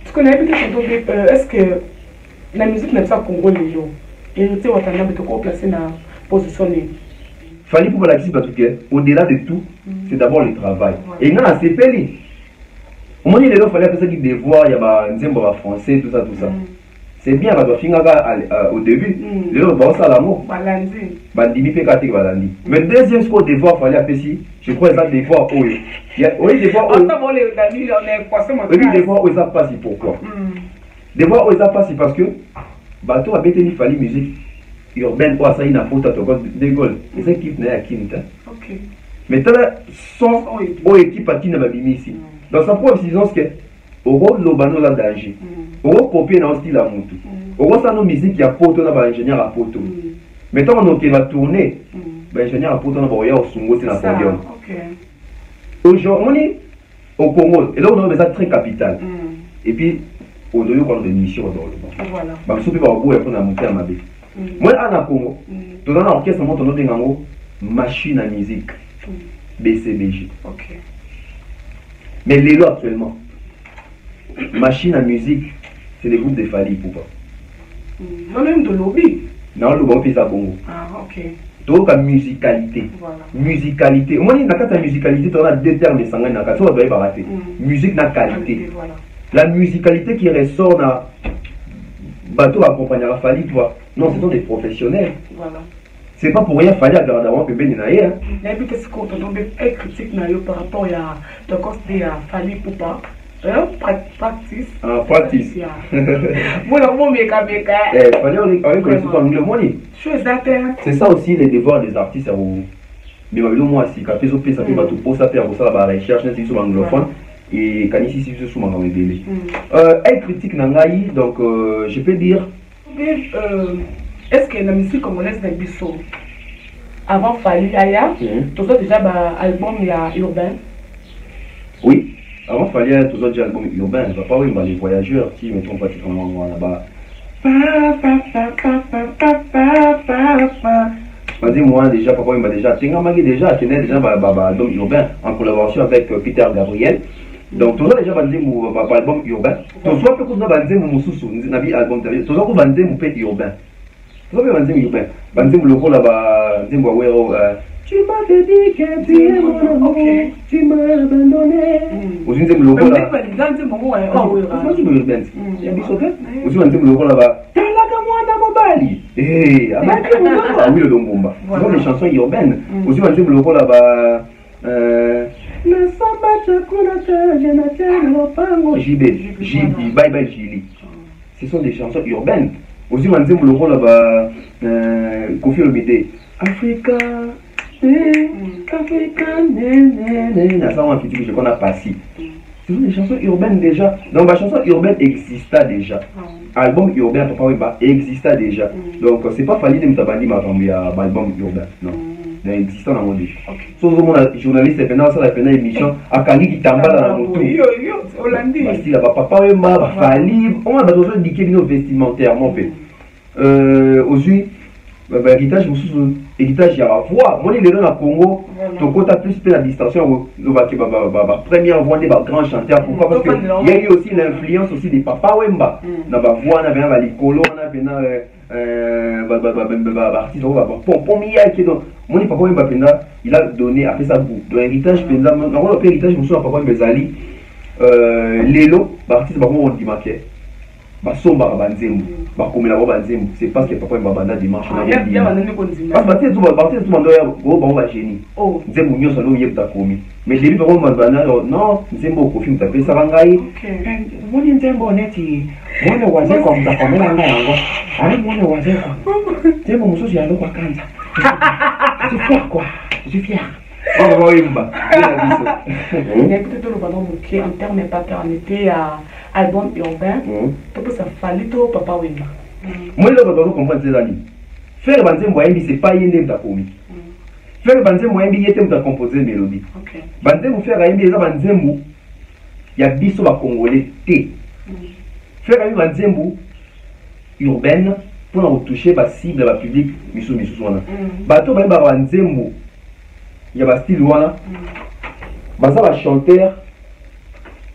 Tu connais peut-être est-ce que la musique n'est pas congolaise? Héritier Watana peut te placer dans la position. Fallait pour la question parce que au-delà de tout, c'est d'abord le travail. Et non, c'est pas lui. Au moins, il fallait faire ça qui devoir, il y a un français, tout ça, tout ça. C'est bien parce que au début, les gens vont ça l'amour. Mais deuxième ce qu'on devoir, il fallait appeler si, je crois que ça devoir, oui. Oui, devoir, oui, ça passe pourquoi? Devoir, oui, ça passe parce que, bateau a bêté, il fallait musique urbaine, ou ça, il n'a pas de Gaulle. Et ça, équipe n'est à Kinta. Mais tu as son équipe à qui n'a pas mis ici. Dans sa propre décision, c'est que, au rôle de l'obano, là, danger. Au rôle copier dans le style à Moutou. Au rôle, ça, nos musiques, il y a poto, là, ingénieur à poto. Mais tant qu'on va tourner, l'ingénieur à poto, là, il y a au Songo, c'est la podium. Aujourd'hui, au Congo, et là, on a des actes très capital. Et puis, au début, on a des missions dans le banc. Voilà. Bah, je suis pas au bout, et on a monté à ma vie. Moi, à Congo, dans l'orchestre, on a des machine à musique. BCBG. Mais les lois actuellement, machine à musique, c'est des groupes de Fali Poupa. Non, même de lobby. Non, le bon pays à Congo. Ah, ok. Donc, la musicalité. Voilà. Musicalité. Moi, dans la musicalité, on a deux termes de sanguin. Musique na qualité. Voilà. La musicalité qui ressort dans bateau accompagné à Fali, toi. Non, ce sont des professionnels. Voilà. C'est pas pour rien Fali à Gardawam que Ben Naye. Mais qu'est-ce qu'on a critique par rapport à le coste de Fali Poupa? Practice. Ah, practice. C'est ça aussi les devoirs des artistes. Mais moi, si ça fait tout pour ça faire la recherche sur l'anglophone et quand ici c'est sur mon délai. Elle critique Nangaï, donc je peux dire. Est-ce que la musique congolaise est bisso? Avant Fali Aya, tu as déjà un album urbain? Oui. Avant, il fallait tous autres albums urbains. Il ne va pas voir les voyageurs qui mettons pratiquement là-bas. Moi déjà, papa il m'a déjà album urbain en collaboration avec Peter Gabriel. Donc, tout ça déjà bandé mon album urbain. Tout ça peut qu'on a bandé mon sous nabi album télé. Tout ça qu'on bandé mon pet urbain. Tout ça peut bandé urbain. Bandé mon logo là-bas, bandé mon wéro. Tu m'avais dit que tu es mon amour, tu m'as abandonné. Aussi, on le logo là. Aussi, on le logo là-bas. Eh, oui, le Longomba. Ce sont des chansons urbaines. Aussi, on le logo là-bas. JB, bye bye Gili. Ce sont des chansons urbaines. Aussi, on le logo là-bas. Kofi Olomide. Africa. Je connais pas si. Ce sont des chansons urbaines déjà. Donc ma chanson urbaine existait déjà. Album urbain existait déjà. Donc c'est pas fallu de me tabandir ma famille à album urbain. Non. Il existait dans mon livre. Sauf que mon journaliste est venu à la fin émission à Kali qui tamba dans la moto. Parce qu'il a papa et ma famille. On a besoin d'indiquer nos vestimentaires mon fait. Aujourd'hui héritage il y a la voix. Moi, les gens à Congo, ton côté plus la distinction, première voix des grands chanteurs. Pourquoi? Parce qu'il y a eu aussi l'influence aussi des Papa Wemba. Dans la voix, on avait un Valicolo, on avait un artiste, Pompomia qui est dans. Mon Papa Wemba, il a donné, après ça, de l'héritage, on héritage, je me souviens, Papa Wemba Zali, Lélo, l'artiste, on dit maquet. Basomba banzemu bakomela ba banzemu c'est parce que papa mbabanda dimanche na parce que tout le monde go ba génie nzemu nyoso lo yebta komi mais début ba mbabanda non nzembo ko film ta pesa bangai moni nzembo neti mwana waze kwa mtakomela nga yango ari mwana waze kwa nzembo musosi yalo kwa kanza je suis fier quoi je suis fier. Peut-être le ballon en termes de paternité à album urbain, peut-être ça fallait tout papa Wemba. Moi, je ne comprends pas. Faire Banzem Moyembi, c'est pas yéné de commis. Faire Banzem Moyembi, il était de composer mélodie. Banzem faire Ayembi, il y a biso va congolais T. Faire Ayembi Banzem urbaine pour retoucher la cible, la public, Bateau Banzem. Il y a un style baza ba chanteur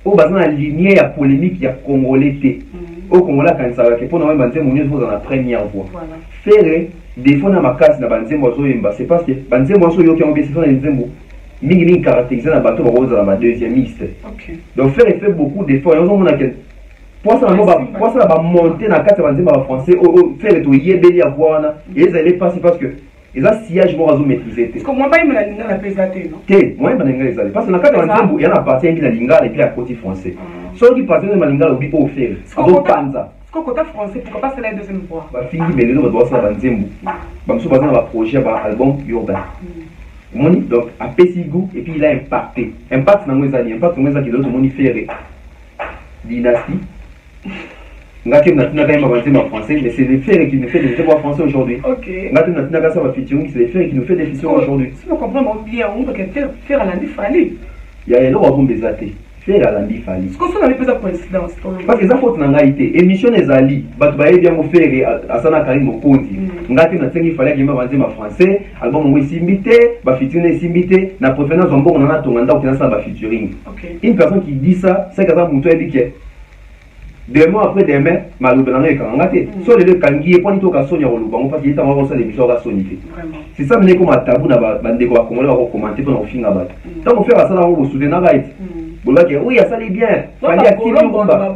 o baza na lignée ya polémique ya congolais té au Congolais quand ça va que pour nous banzembo nous vous dans la première voix faire des fois na makasi na banzembo zo yemba c'est parce que banzembo so yo qui ont bien c'est dans nzembo mingi caractérisé na bateau ba roza na deuxième liste donc faire beaucoup d'efforts on a que pour ça va monter na carte banzembo ba français au faire to yebeli ya voix et ils allaient passer parce que ils ont sillage pour maîtriser. Parce que moi, je ne sais pas si je non. Moi, je ne sais pas. Parce que dans le cas de il y a une partie qui est lingala et puis la côté français. Ceux qui passent dans la lingala, ils peuvent faire. Donc, panza. Parce que côté français, pourquoi pas c'est la deuxième fois? Bah, fini, mais les autres doivent faire dans Zembo. Bah, nous sommes dans un projet, album urbain. Donc, à Pessigou, et puis il a impacté. Impact dans les années, impact dans les années, d'autres monde faire dynastie. Ngati natina quand même en français, mais c'est les faits qui nous fait des voix français aujourd'hui. Ngati natina quand ça va featuring, c'est les faits qui nous fait des featuring aujourd'hui. Si on comprend bien, on peut faire à l'andi fali. Il y a l'eau à bomber zaté. Faire à l'andi fali. Ce qu'on fait, on a plus de coïncidence. Parce que ça faut n'en a été. Émission les ali, batu baye bien mo faire à sana Karim Mokonzi. Ngati natina il fallait que ma banze ma français, album mo simbité, ba featuring simbité, na préférence on bon on a tonganda ou ça ba featuring. Une personne qui dit ça, c'est que ça muto ebiké. Des mois après demain, malheureusement, sur les deux kangi et point de cas sonia au Lubango parce qu'il est en train de l'émission à soniter. C'est ça, mais comme un tabou n'a pas de quoi commenter pour nous finir à battre. Donc on fait ça, on vous souvient d'arrêter. Vous voyez, oui, ça allait bien. Fallait à Kimi Rumba.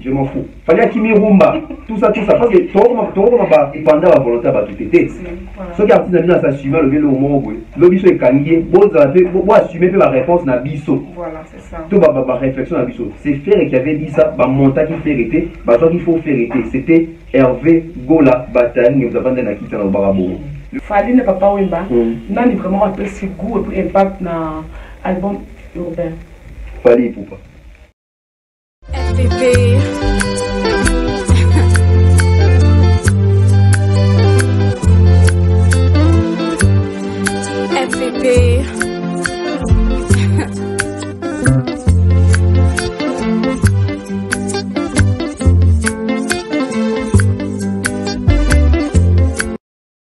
Je m'en fous. Fallait à Kimi Rumba. Tout ça, parce que tout le monde va pendant la volonté à tout été. Ce qui a petit ami dans sa suivant le vélo au moment où le biso est kangi, vous assumez la réponse na biso. Voilà, c'est ça. Tout ma réflexion na biso. C'est Ferré qui avait dit ça, monta qui fait arrêter, toi qu'il faut faire arrêter. C'était Hervé Gola Bataille, vous avez un acquis dans le barabo. Fali ne papa Wemba, n'a vraiment un peu si goût et puis impact dans l'album urbain. Fali pour pas. FPP. FPP.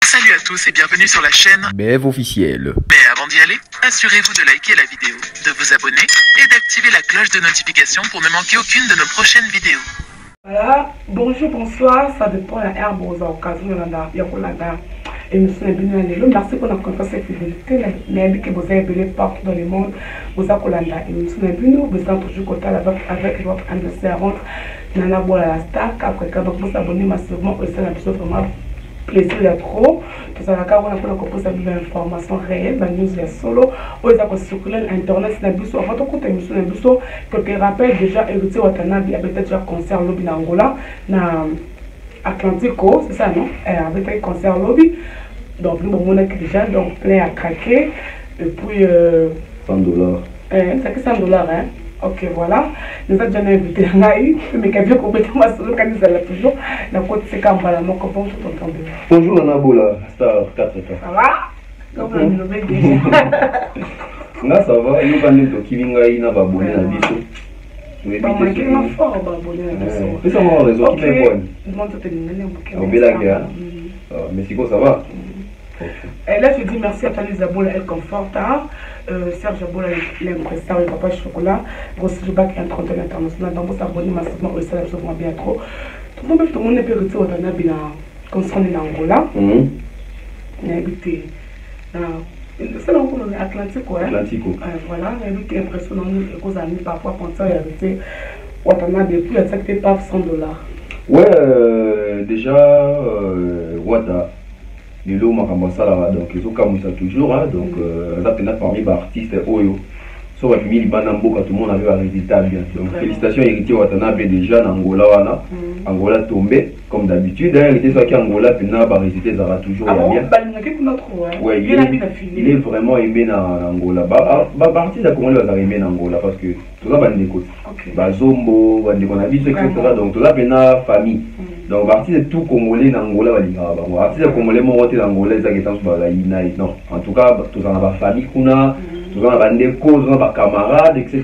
Salut à tous et bienvenue sur la chaîne BF officiel. Mais avant d'y aller, assurez-vous de liker la vidéo, de vous abonner et d'activer la cloche de notification pour ne manquer aucune de nos prochaines vidéos. Voilà, bonjour, bonsoir, ça dépend de la herbe aux occasions de la émission est bien allée. Merci pour la confiance et fidélité. N'oubliez que vous avez appelé partout dans le monde. Vous avez la émission est bien. Vous êtes toujours contact avec votre adversaire. Nana Bola la star. Après, quand vous abonnez massivement, vous avez vraiment plaisir il y a trop. Tout ça, on a pour ça des informations réelles, la news est solo. On a circulé l'internet, c'est un biseau. Avant tout, quand émission un biseau, quelques rappels déjà hérité Watanabe avait déjà concert lobby dans Angola, na Atlantico, c'est ça non? Avec un concert lobby. Donc nous on a déjà donc plein à craquer et puis $100. C'est que $100 hein. Ok, voilà. Nous avons déjà invité Naï, mais qui a bien compris ma solo quand nous allons toujours. La côte c'est comme voilà, mon copain, je t'entends bien. Bonjour Nana Bola, Star 4 k. Ça va? Comme on le met déjà. Là ça va, nous allons to kivinga ina babone na biso. Oui, bah moi qui m'a fort babone na biso. C'est ça mon réseau qui m'est bon. Demande te donner un bouquet. Au Belaga. Mais c'est quoi ça va? Et là, je dis merci à Thalie Zabola, elle conforte. Serge Zabola, l'impresseur, le papa chocolat. Rossi Joubak, un trentaine international. Donc, vous abonnez massivement au salaire, je bien trop. Tout le monde est périté au Danabi, concernant l'Angola. On a habité c'est l'Atlantique, ouais. Atlantique. Voilà, on a habité impressionnant, aux amis, parfois, pensant, il y avait Watanabe, puis il y a accepté par $100. Ouais, déjà, Wata. Les lots Makambasala, donc ils ont comme ça toujours, donc là parmi les artistes Oyo. Sauf que les Banambo, tout le monde avait un résultat bien. Donc félicitations héritier Watanabe déjà en Angola, Angola tombé comme d'habitude. Héritier soit qu'Angola maintenant va résulter ça va toujours bien. Ouais, il est vraiment aimé dans Angola. Bah partie de comment il va aimé dans Angola parce que tout ça va des côtés. Bah Zombo, va des etc. Donc tout ça maintenant famille. Donc, partie de tout Congolais dans Angola, partie de Congolais montés dans Angola, non. En tout cas, tout ça dans la famille, tout ça dans des causes, dans les camarades, etc.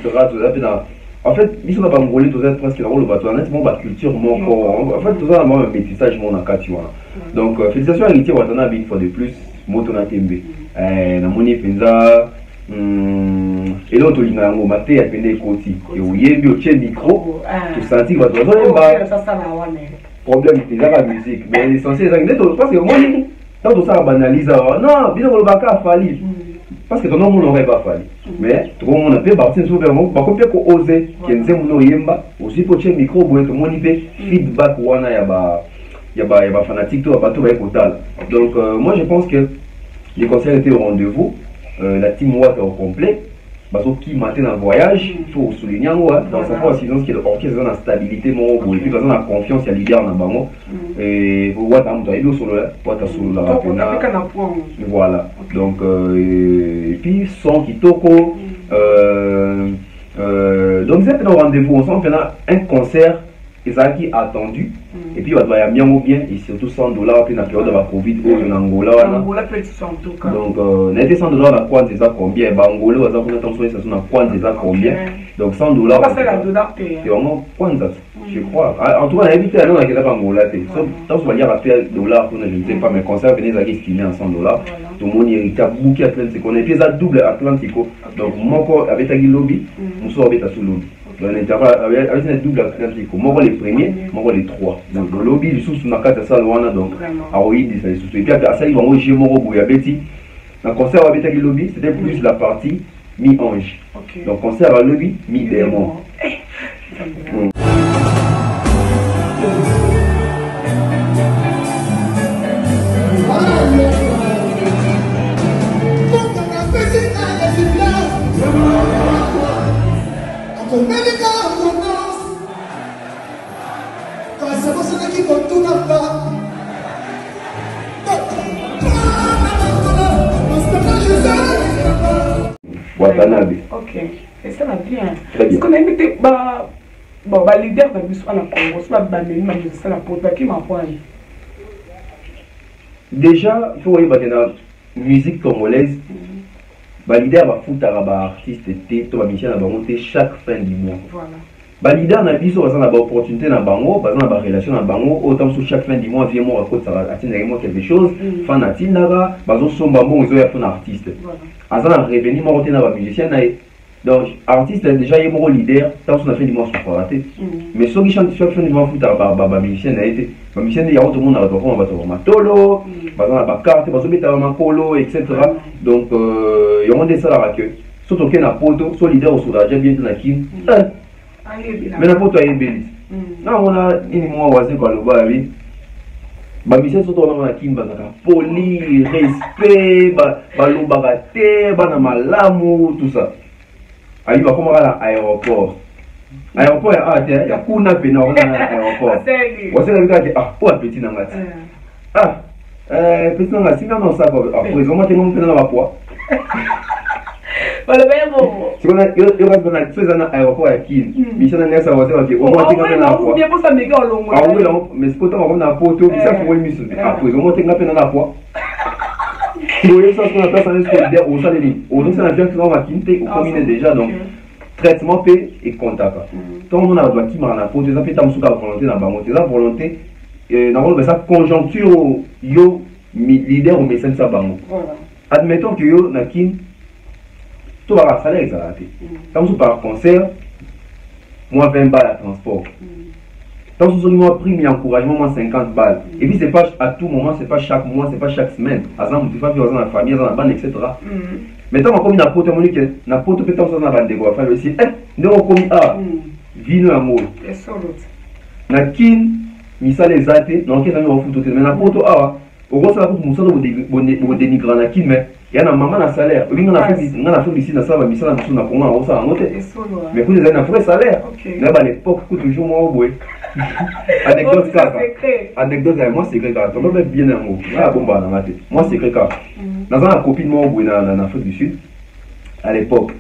En fait, ils sont pas Congolais, tout ça presque dans le bateau. Honnêtement, la culture, mon corps. En fait, tout ça dans un métissage, mon akati. Donc, félicitations à héritier Watanabe une fois de plus, Motona Tembe. Na moni penza Et l'autre il a un maté à peine côté et où il y a un micro tout senti que votre problème c'est la musique mais l'essentiel c'est que parce que moi quand ça banalise non bien on va pas fallir parce que ton nom n'aurait pas fallu mais tout le monde peut partir sur le monde parce qu'on peut oser qu'il y ait mon yemba aussi pour le micro pour tout le monde peut feedback ou ana y a fanatique tout va tout va écouter donc moi je pense que les concerts étaient au rendez-vous la team Watt au complet parce qui matin dans le voyage il faut souligner dans sa fois sinon ce qui est l'orchestre dans la stabilité mon et puis dans la confiance il y a leader dans bango et Watt am doit sur le Watt sur la voilà donc et puis son kitoko donc c'est un rendez-vous on sent qu'on a un concert qui attendu et puis il va y avoir bien et surtout $100 puis dans la période de la Covid au Angola donc on a été $100 dans quoi c'est ça combien Angola on a fait attention ça sont quoi c'est ça combien donc $100 c'est vraiment quoi je crois en tout cas on a évité à nous dans la Angola donc on va dire à $1 je ne sais pas mais concert venez à estimé à $100 tout le monde hérite à bouquet Atlantique on a fait ça double Atlantico donc moi avec un lobby on sort avec sous lobby dans l'intervalle avec un double Atlantique moi les premiers moi les trois donc le lobby du sous na carte ça loana donc a oïd ça sous et puis après ça ils vont chez Moro Bouyabeti dans concert avec un lobby c'était plus la partie mi-ange donc concert à lobby mi-démon Watanabe. Ok, et ça va bien. Parce qu'on a invité bon, leader de l'histoire en Congo, c'est pas ça la porte qui m'apprend. Déjà, il faut voir la musique congolaise. Le leader va foutre à artiste to va mission à monter chaque fin du mois. Voilà. Leader na biso va na opportunité na bango, ba na relation na bango, autant sur chaque fin du mois vient moi raconte ça atteindre quelque chose, fan atinara, bazo somba bon ils ont un artiste. Voilà. Azana revenu moi na ba musicien na donc artiste déjà il mon leader, tant sur la fin du mois sur raté. Mais ceux qui chantent chaque fin du mois foutre ba musicien na été, ba musicien il y a tout le monde na ba on va to matolo, ba na ba carte, ba so beta ma polo etc. Donc il y a des salaires que surtout que na poto, so leader au soudage bien na kin. Mais n'importe quoi est belle. Non, on a une mois voisin quoi le bas oui. Ba mission surtout on a kin ba poli, respect, ba lobagate, ba na malamu tout ça. Aïe va comment à l'aéroport. Aéroport il y a kuna pena on a aéroport. Voici la vie pour petit na ngati. Petit na ngati non ça quoi. Président moi tengo pena na poids. Voilà, bien bon. Si on a un aéroport à Kin, Michel n'a pas savoir si on va tenir la poids. Bien pour ça, mais on ah oui, mais c'est pourtant on a un poteau, ça pour le mission. Après, on va tenir la poids. Si vous voyez ça, on a place en escalier, au salé. Aujourd'hui, ça n'a bien que l'on va quitter, on combine déjà, donc traitement paix et contact. Tant on a qui m'a la poteau, ça fait tant sous la volonté dans la volonté, la volonté, normalement, ça conjoncture, yo, leader ou médecin de sa banque. Admettons que yo, na Kin, tout va à salaire, ça a été. Quand vous par concert, moi 20 balles à transport. Quand vous avez moi prime et encouragement, moi 50 balles. Et puis c'est pas à tout moment, c'est pas chaque mois, c'est pas chaque semaine. À ça, vous pas dans la famille, dans la bande, etc. Maintenant, on comme n'importe où, n'importe où, peut-être dans la bande de quoi faire aussi. Nous on comme vino amour. Na kin, misa les athées, non qu'est-ce que nous fout mais n'importe où, au gros ça va pour nous ça de dénigrer na kin mais il y a un maman à salaire. Oui, on a fait ici dans ça, mais ça na comment on ça en note. Mais vous avez un vrai salaire. Là à l'époque coûte toujours moins au bout. Anecdote ça. Anecdote moi c'est que quand on va bien un mot. Ah bon bah dans ma tête. Moi c'est que quand dans un copine moi au bout dans Afrique du Sud à l'époque.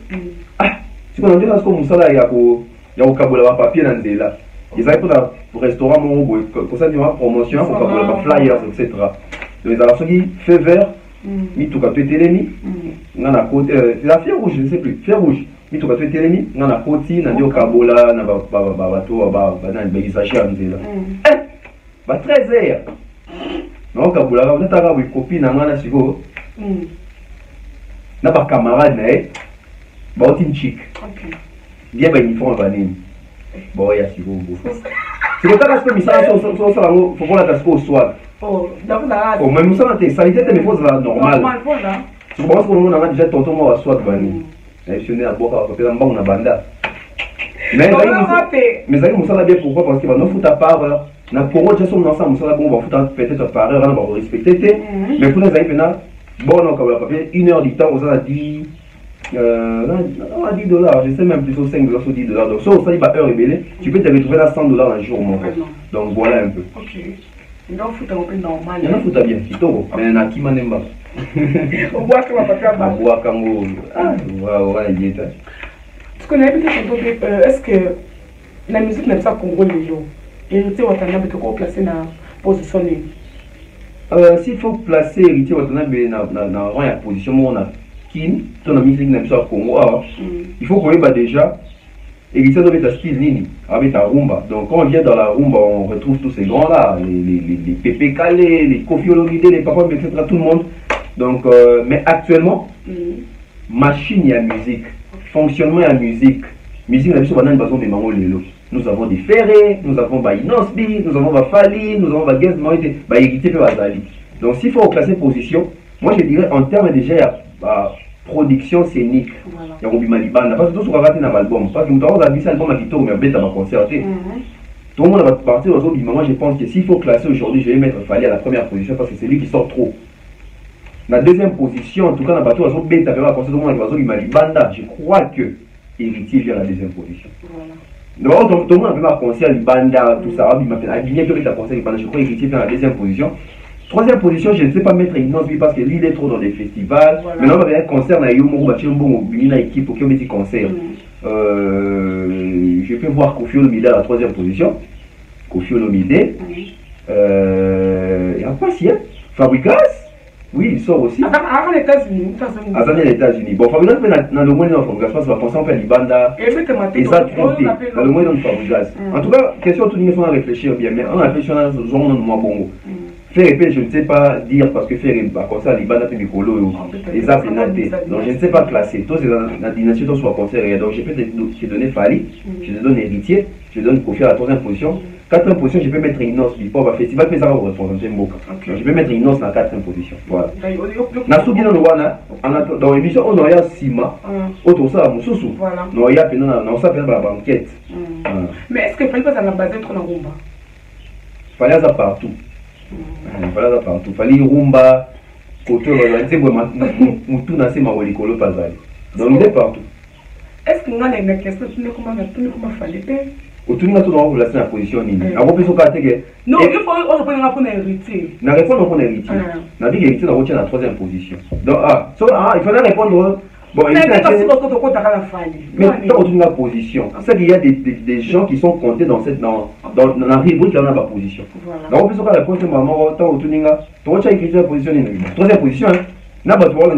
Ah, si on dit là comme ça là il y a au Kabola papier dans là. Ils avaient pour restaurant mon au bout pour ça il y a promotion pour Kabola flyers etc. Donc alors ceux qui fait vert mi tout cas télémi on a côté la fière rouge je ne sais plus fière rouge mi tout cas télémi on a côté na dio Kabola na bato ba na begisachi anzela ba 13h non Kabola on t'a oui copine na ngana siko na ba camarade na e ba otine chic bien ba uniforme ba nini bon ya si vous c'est le cas que misala so ça faut voir la tasco au soir oh d'accord oh même ça te sanité te faut ça normal voilà je pense qu'on a déjà tonton moi soir ba nini na tionné à boka ko mbango na banda mais ça nous ça bien pourquoi parce que va nous foutre à part na pour autre chose ensemble ça bon va foutre peut-être par heure on va respecter mais pour nous ça bon donc on va papier 1 heure du temps on a dit on a $10 je sais même plus au 5 $, ou $10 donc ça il va heure ébélé tu peux te retrouver à $100 un jour mon frère donc voilà un peu ok donc faut un peu normal il y en a faut bien kitoko mais na ki manemba on voit que va pas on voit kango ouais il est tu connais peut-être est-ce que la musique n'est pas congolais héritier watana peut ko placer na position s'il faut placer héritier watana na rang ya position on a kin ton musique na biso Congo il faut qu'on ait déjà héritier doit être style nini avec la rumba donc quand on vient dans la rumba on retrouve tous ces grands là les Pépé Calé les Koffi Olomide les Papa etc tout le monde donc mais actuellement machine à musique fonctionnement à musique na biso banani bazo de mango lelo nous avons des Ferré, nous avons Inosbi, nous avons Fali, nous avons Guest Moïté, héritier de Bazali. Donc s'il faut classer position, moi je dirais en termes déjà il y a production scénique. Il y a Robi Malibanda, parce que tout ce qu'on va rater dans l'album, parce que nous avons dit ça l'album à Kito, mais bête à ma concerté. Tout le monde va partir aux autres, moi je pense que s'il faut classer aujourd'hui, je vais mettre Fali à la première position parce que c'est lui qui sort trop. La deuxième position, en tout cas, dans le bateau, bête à faire tout le monde avec Malibanda, je crois que héritier vient à la deuxième position. Donc, tout le monde a fait ma concert, Banda, tout ça, il m'a fait aligner la concert, je crois héritier vient à la deuxième position. Troisième position, je ne sais pas mettre Inosbi parce que lui il est trop dans des festivals. Maintenant, on va faire un concert, on a eu une équipe pour qu'il y ait un concert. Je peux voir Koffi Olomide à la troisième position. Koffi Olomide. Il y a pas si, hein? Fabrikas. Oui, il sort aussi. Avant les États-Unis. Avant les États-Unis. Bon, Fabrikas, dans le moins, on va penser à faire Libanda. Et ça, trompé. Dans le moins, on Fabrikas. En tout cas, question, tout le monde faut réfléchir bien. Mais on a réfléchi à ce genre de moi bongo. Faire épée, je ne sais pas dire parce que faire comme ça, Libanda, puis Mikolo, et ça, c'est naté. Donc, je ne sais pas classer. Toi, c'est la dynastie, toi, soit concert. Donc, je peux te donner Fali, je te donne Héritier, je te donne Koffi à la troisième position. Quatrième position, je peux mettre Inos, Bipo, va festival, mais ça va représenter Mboka. Je peux mettre Inos dans la quatrième position. Voilà. Nasubi dans le Wana, dans l'émission, on a Sima, autour ça, Moussoussou. Voilà. On a la banquette. Mais est-ce qu'il fallait pas en baser trop dans Rumba? Fallait ça partout. Fallait ça partout. Fallait Rumba, côté, Moutou, Nassé, Mawalikolo, Pazali. Donc il est partout. Est-ce qu'on a des questions qui ne comment fallait pas? Autour de la relation à la position nini. Non, il faut répondre pour héritier. Na répondre pour héritier. Na dit héritier na retient la troisième position. Donc il fallait répondre bon mais tant autour de la position. C'est qu'il y a des gens qui sont comptés dans la rubrique là on a la position. Donc on peut se répondre maman tant autour de la tu retient écriture la position nini. Troisième position hein. Na ba tu vois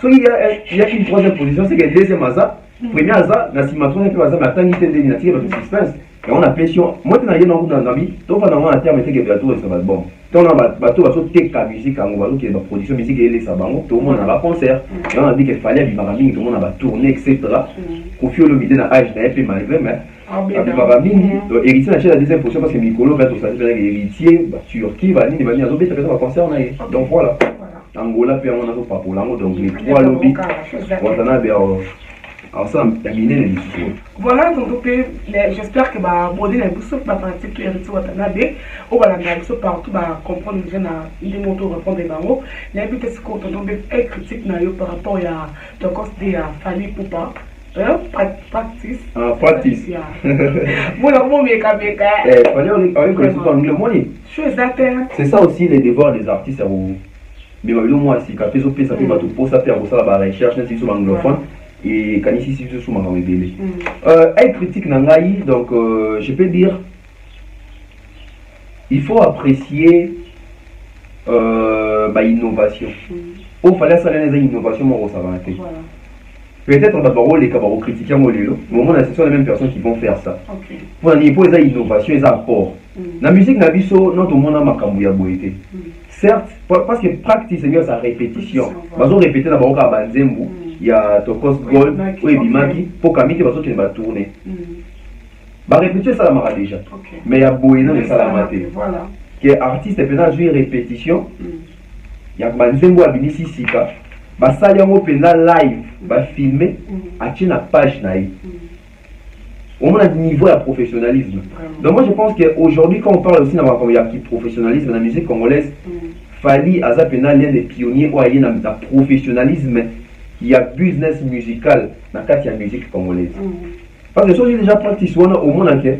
il y a une troisième position c'est que deuxième hasard. Premier hasard, la cimentation est hasard, mais attends, il était dénaturé parce que suspense. Et on a pression. Moi, tu n'as rien dans la vie. Donc, on a un terme qui est bientôt et ça va être bon. Donc, on a bateau, bateau, la musique, on va qui est dans la production musique et les sabango. Tout le monde a un concert. Et on a dit qu'il fallait Bimaraming, tout le monde a tourné, etc. Koffi Olomide n'a âge d'un peu malgré, mais. Bimaraming, donc, héritier n'a la deuxième position parce que Mikolo va tout ça. Héritier, Turquie, va venir à l'objet, ça va concert. Donc, voilà. Angola, puis on a pas pour l'ango. Donc, les trois lobbies. On a alors ça, terminé les discussions. Voilà, donc j'espère que Bodé n'a pas de pratique héritier Watanabe, ou partout, comprendre les gens, ils motos répondre des barreaux. Il y a plus que ce qu'on est critique par rapport à le cost de Fali Poupa. Practice. Practice. C'est ça aussi les devoirs des artistes. Mais moi, si ça fait tout pour ça, faire ça la recherche, c'est sur l'anglophone. Et quand ici, c'est sous ma délai. Elle critique Nangaï, donc je peux dire, il faut apprécier l'innovation. Il fallait saluer les innovations, moi, ça va être. Peut-être on va voir les cabarets critiquer mon lélo, mais au moins, ce sont les mêmes personnes qui vont faire ça. Pour les innovations, les apports. La musique, n'a vu ça, notre monde a makambu ya boité. Certes, parce que practice, c'est mieux sa répétition. Ils ont répété d'abord à Banzembu. il y a Tokos Gold, oui, Bimaki, pour Camille qui va sortir va tourner. Bah répéter ça la mara déjà. Mais il y a Boéna mais ça la maté. Voilà. Que artiste est pendant jouer répétition. Il y a Banzembo Abinisi Sika. Bah ça y a un live, bah filmer, à la page naïe. On a un niveau de professionnalisme. Donc moi je pense qu'aujourd'hui quand on parle aussi d'un professionnalisme dans la musique congolaise, Fally Azapena l'un des pionniers où il y a un professionnalisme, il y a business musical dans la musique congolaise. Parce que j'ai déjà pratiqué au monde entier,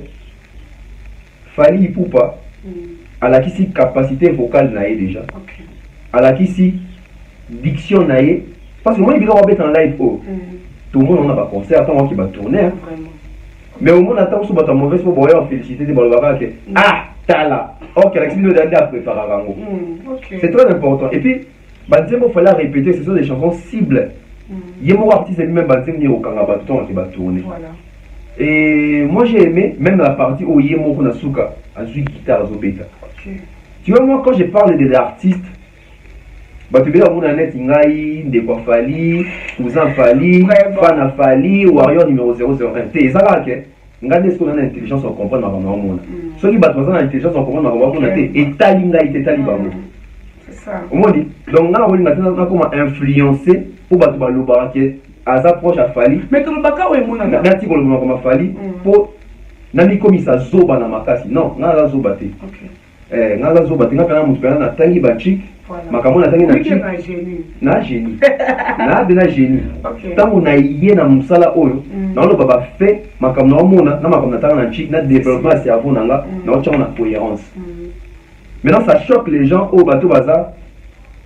Fally Ipupa, à la qui capacité vocale naïe déjà, à la qui diction naïe, parce que moi il va être en live, tout le monde on a pas concert, attends qui va tourner. Mais au monde attend sur votre mauvaise pour boire féliciter des balbara que ah tala ok la activité d'aller à préparer avant. C'est très important. Et puis Banzembo fallait répéter, ce sont des chansons cibles. Yemo artiste lui-même Banzembo au Kangaba tout qui va tourner. Et moi j'ai aimé même la partie où Yemo Konasuka a joué guitare Zobeta. Tu vois moi quand je parle des artistes Batubela muna net ngai ndeko Fally, cousin Fally, fan Fally, warrior numéro 001. T'es ça là que ngane ce qu'on a l'intelligence on comprend ma maman mona. Ceux qui battent dans l'intelligence on comprend ma maman mona té et talinga ité talibango. C'est ça. On dit donc là on va maintenant comment influencer pour battre baloba que à sa proche à Fally. Mais tout le baka ouais mona. Merci pour le moment comme Fally pour nami comme ça zoba na makasi. Non, na zoba té. OK. Na zoba té ngapena mutu na tangi ba chic. Makamona tangi na chic. Na génie. Na bena génie. Tango na yé na musala oyo. Na lo baba fait makamona mona na makamona tanga na chic na développement cerveau nanga na ocha na cohérence. Maintenant ça choque les gens au bateau bazar.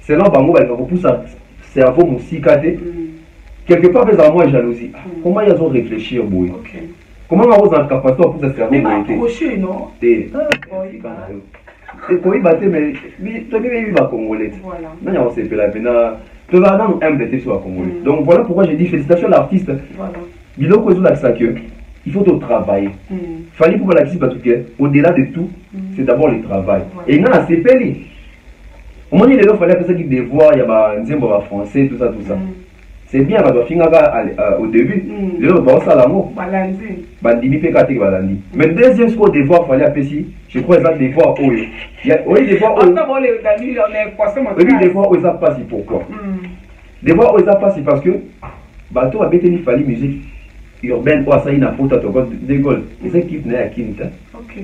C'est là bango ba ko poussa cerveau musika té. Quelque part les moi jalousie. Comment ils ont réfléchi au boy? Comment on a capacité pour pousser cerveau musika? Non. Et pour y battre, mais tu vas congolais. Voilà. Non, on s'est fait la peine. Tu vas dans un MDT sur la Congolais. Donc voilà pourquoi j'ai dit félicitations à l'artiste. Il faut que il faut travailler. Fallait pour l'artiste parce que au-delà de tout, c'est d'abord le travail. Et non, c'est payé. Au moment où il fallait faire ça qui devoir, il y a un zimbo français, tout ça, tout ça. C'est bien parce que au début, les autres vont ça l'amour. Bandimi PKT balandi. Mais deuxième ce qu'on devoir fallait appeler si, je crois que ça devoir oui. Oui, devoir oui, devoir où ça passe pourquoi? Devoir où ça passe parce que bateau a béteni fallait musique urbaine ou ça il n'a pas de d'école. Et ça équipe n'a quinta. OK.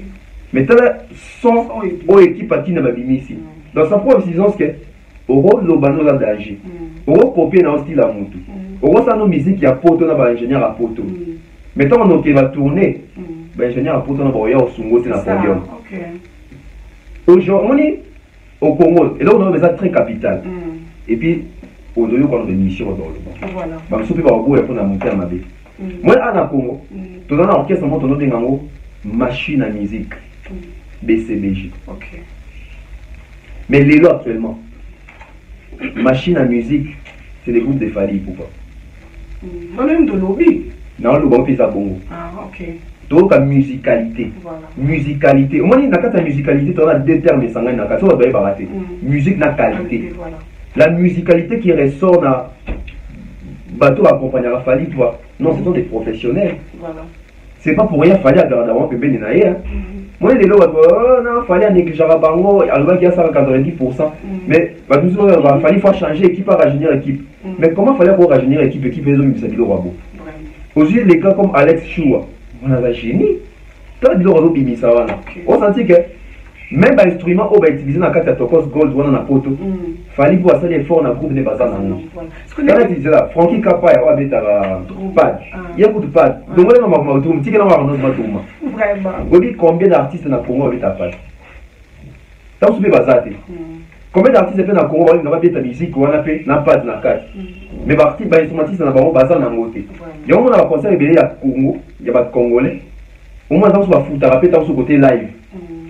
Mais tu as son ou équipe à qui n'a pas ici. Dans sa propre décision que Oro Lobano la danger. Oro copier dans style à Moutou. Oro ça nos musique a poto na ba ingénieur à poto. Mais tant on va tourner, ba ingénieur à poto na ba oya au Sungo c'est na podium. OK. Aujourd'hui au Congo, et là on a besoin très capital. Et puis on doit avoir des missions dans le monde. Voilà. Ba sopi ba go pour na monter à mabe. Moi à Congo, tout dans l'orchestre on donne ngango machine à musique. BCBJ. OK. Mais les lots actuellement machine à musique, c'est des groupes de Fally pourquoi? On a même de lobby. Non, le bon pays à Congo. Ah, ok. Donc la musicalité. Voilà. Musicalité. Au moins, dans la musicalité, tu as deux termes sans rien. Tu vas barater. Musique, la qualité. Voilà. La musicalité qui ressort dans bateau accompagné à Fally, toi. Non, ce sont des professionnels. Voilà. C'est pas pour rien Fally à garder avant que Ben Naïe. Moi, les lois, non, Fally à négliger à Bango, alors qu'il y a 190%. Mais Fally faut changer équipe à rajeunir équipe. Mais comment fallait pour rajeunir équipe les hommes qui s'habillent au rabot? Aujourd'hui, les gars comme Alex Choua, on a un génie. Toi, dis-le au bimi ça va. On sentit que même l'instrument on va utiliser dans la carte Tokos Gold, on a un poteau. Fally pour ça l'effort dans le groupe de bazar. Quand on utilise là, Frankie Kappa, on va mettre pad. Il y a beaucoup de pad. Donc on va mettre un petit peu de vraiment. Vous combien d'artistes dans le Congo avec ta pad? Tant que bazar. Combien d'artistes dans le Congo on va mettre ta musique, on a fait un pad dans la carte. Mais parti par instrumentiste dans le bazar dans le côté. Il y a un moment dans le concert il y a Congo, il y a pas de Congolais. Au moins dans ce va foutre, rappeler dans ce côté live.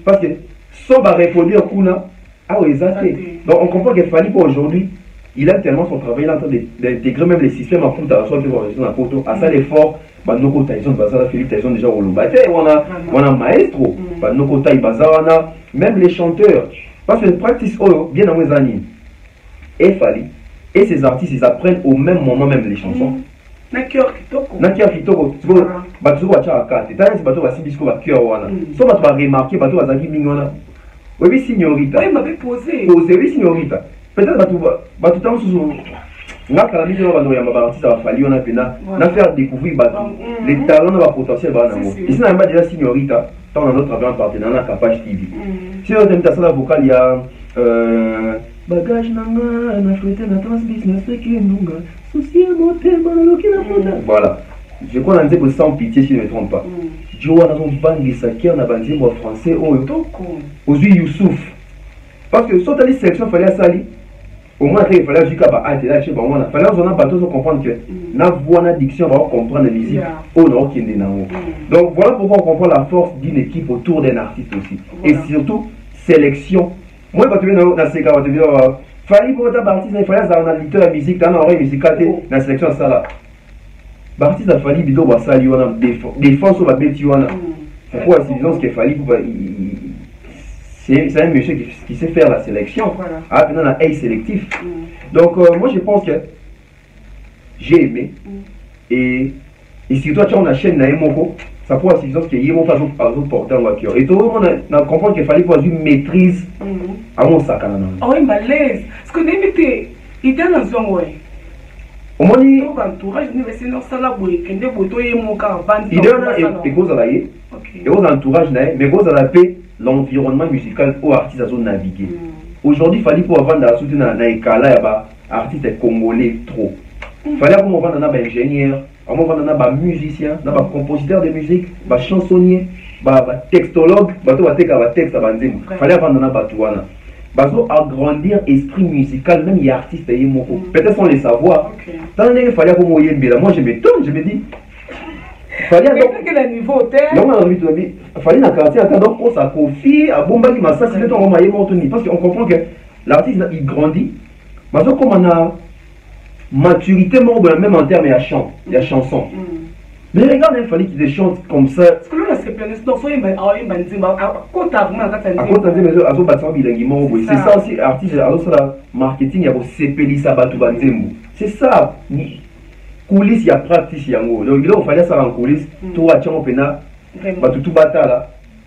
Parce que ça va reproduire Kuna. Ah oui, exacté. Donc on comprend que Fally pour aujourd'hui, il a tellement son travail, il est en train d'intégrer même les systèmes à foutre à soi, dans la photo, à ça l'effort. Noko Tyson, Bazar, Philippe Tyson déjà au Lobate, on a maestro, Noko Ty Bazar, on a même les chanteurs. Parce que pratique bien dans mes années. Et Fally, Et ces artistes, ils apprennent au même moment même les chansons. Nakior kitoko. Nakior kitoko. Tu vois, bateau va tcha akate. T'as un bateau va si disco va cœur wana. So bateau va remarquer bateau va zaki mingona. Oui, signorita. Oui, m'avait posé. Posé, oui, signorita. Peut-être bateau t'as sous. Nga calamité va dans yamba artiste va falloir on a pena. Na faire découvrir bateau. Les talents va potentiel va nango. Ici na yamba déjà signorita. Tant dans notre travail partenaire na Capage TV. Si on t'aime ta salle vocale il y a bagage nanga na fouette na trans business qui nunga souci motema loki na foda. Voilà. Je crois qu'on a dit que sans pitié si je ne me trompe pas. Joe a son bang saki en abandi moi français aujourd'hui Youssouf. Parce que sur les sélections fallait sali au moins il fallait jusqu'à ba ah là chez ba on a fallait on a bateau comprendre que na voix na diction va comprendre la musique au nord qui est na. Donc voilà pourquoi on comprend la force d'une équipe autour d'un artiste aussi et surtout sélection. Moi, quand tu viens dans la séquence, tu viens fallait pour ta artiste, il fallait dans la littérature la musique, dans l'oreille musicale, dans la sélection ça là. L'artiste a fallu bidon va ça, il y a défense sur la bête, il y a. Pourquoi c'est disons ce qu'il fallait pour c'est un monsieur qui sait faire la sélection. Ah, maintenant la A sélectif. Donc moi je pense que j'ai aimé et surtout tu as une chaîne Naemoko. Ça pourrait être ce qu'il y a mon façon par exemple porter en voiture. Et tout le monde a compris qu'il fallait avoir une maîtrise à mon sac à la main. Ah oui, malaise. Parce que n'importe il était dans un ouais. Au moins il entourage université dans sala boy kende boto ye mon car bandi. Il est là et cause à la et aux entourage mais cause à la paix l'environnement musical aux artistes à zone naviguer. Aujourd'hui il fallait pour avoir dans la soutien na ekala ya ba artistes congolais trop. Fallait pour avoir dans ba ingénieur. On va avoir des musiciens, des compositeurs de musique, des chansonniers, des textologues, des textes à banzim. Il fallait avoir des batouana. Bazo agrandir l'esprit musical, même les artistes et moko. Peut-être sans les savoir. Tant qu'il fallait pour moi moi je m'étonne, je me dis. Fallait donc quel niveau tel. Non, il fallait dans quartier donc on sa confie à bomba qui m'a ça c'est ton moyen montonné parce qu'on comprend que l'artiste il grandit. Bazo comme on a maturité même en termes de chanson. Mais regarde, il fallait qu'ils chantent comme ça. Parce que là, c'est plein de temps. C'est ça aussi, artiste, marketing, il y a c'est ça. Coulisses, il y a pratique. Donc il fallait ça en coulisses. Tout à tiens au pénal. Tout bataille.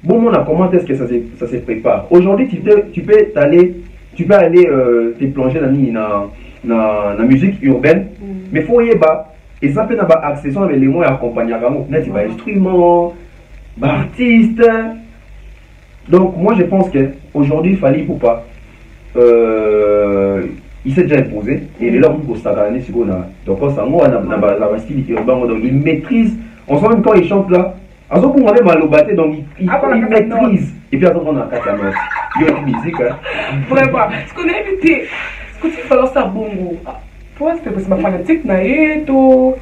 Bon, on a comment est-ce que ça se prépare. Aujourd'hui, tu peux aller te plonger dans la musique urbaine, mais il faut y aller. Et ça peut avoir accession avec les mots accompagnés par instruments, artistes. Donc moi je pense qu'aujourd'hui il fallait pour pas. Il s'est déjà imposé et il est là pour s'adapter sur on a. Donc ça moi on a style urbain donc il maîtrise. On sent même quand il chante là. En ce moment même à l'obaté donc il maîtrise. Et puis à ce moment on a quatre notes. Il y a une musique. Vraiment. Ce qu'on a évité. Ce que tu fais alors ça bongo. Pourquoi c'est parce que ma fanatique n'a pour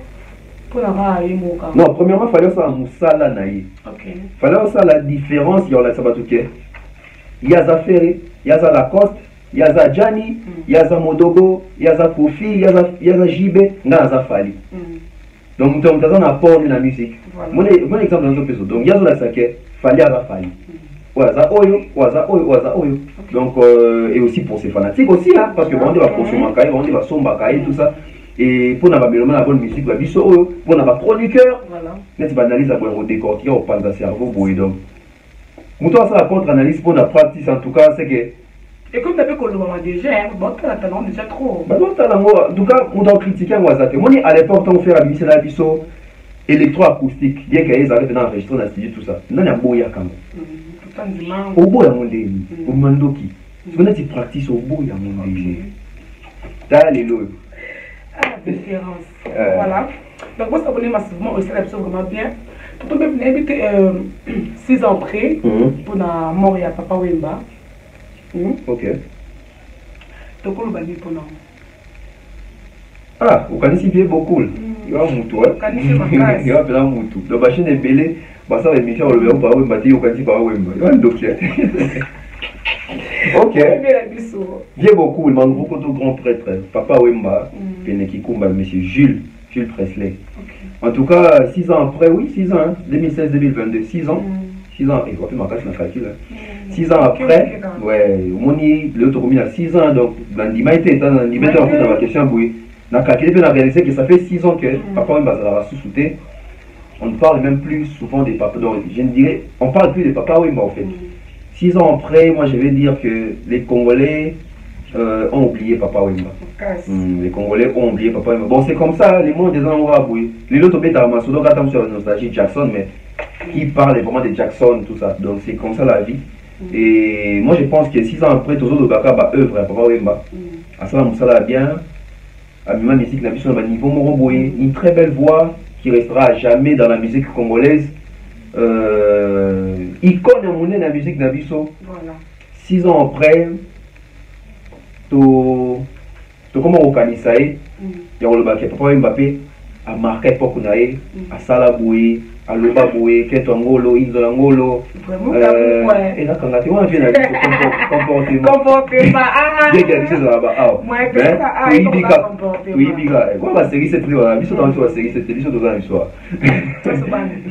non, premièrement, il fallait ça en Moussala naïe. Il fallait ça la différence, il y a la Sabatouké. Il y a Zafere, il y a Lacoste, il y a Gianni, il y a Modogo, il y a Kofi, il y a Jibe, il y a Zafali. Donc, on a un apport de la musique. Mon exemple dans ce pays. Donc, il y a la Sake, il fallait Zafali. Donc, et aussi pour ces fanatiques aussi, hein, parce que on va consommer, on va somber, tout ça. Et pour la bonne musique, pour la chroniqueur, tu vas analyser pour décortiquer au pan de cerveau. Donc, moi, ça la contre-analyse pour la pratique, en tout cas, c'est que. Et comme tu as fait que le moment déjà, bon, tu as talent déjà trop. En tout cas, on doit critiquer moi. Moi, à l'époque, on fait la musique électro-acoustique, bien qu'elle arrive dans l'enregistrement dans le studio, tout ça. Non, il y a un beau yakam. Au bout, il y a mon dé, au mandoki. Si tu pratiques au bout, il y a mon dé. T'as les lots. Ah, la différence. Voilà. Donc, moi, s'abonner massivement aussi, ça vraiment bien. Tout le monde est invité 6 ans après pour la mort de Papa Wemba. Ok. Donc, on va dire pour nous. Ah, vous connaissez bien beaucoup. Il y a un moutou. Il y a un moutou. Donc, la chaîne est belle. Ça va être Michel, on le verra par Wemba. Il y a un Wemba. Il y a un dossier. Ok. Bien beaucoup, il manque beaucoup de grands prêtres. Papa Wemba, Penekikumba, monsieur Jules Presley. En tout cas, 6 ans après, oui, 6 ans, 2016-2022, 6 ans. 6 ans, il faut faire ma cache dans le calcul. 6 ans après, ouais, moni le tokomi à 6 ans donc Nandima était dans Nandima était en fait dans la question boué. Na calculé on a réalisé que ça fait 6 ans que papa Wemba va sous-souter. On ne parle même plus souvent des papas. Donc, je ne dirais, on parle plus des papas Wemba en fait. 6 ans après, moi je vais dire que les Congolais ont oublié Papa Wemba. Les Congolais ont oublié Papa Wemba. Bon, c'est comme ça, les mots des gens ont oublié. Les autres bêtes à Massoudon, quand sur la nostalgie Jackson, mais qui parle vraiment de Jackson, tout ça. Donc c'est comme ça la vie. Et moi je pense que 6 ans après, tous les autres Baka va œuvre à Papa Wemba. À ça, Moussala bien. À Mima Musique Nabiso, on va niveau Moroboé. Une très belle voix qui restera à jamais dans la musique congolaise. Icône monnaie dans la musique Nabiso. Voilà. 6 ans après, comment organiser il y a le bac Papa Mbappé a marqué pour qu'on aille à Salaboué à Lobaboué Ketongolo Indolangolo et là quand on vient à comportement dès qu'il y a des choses là-bas oui biga quoi la série c'est la mission dans la série c'est l'émission dans l'histoire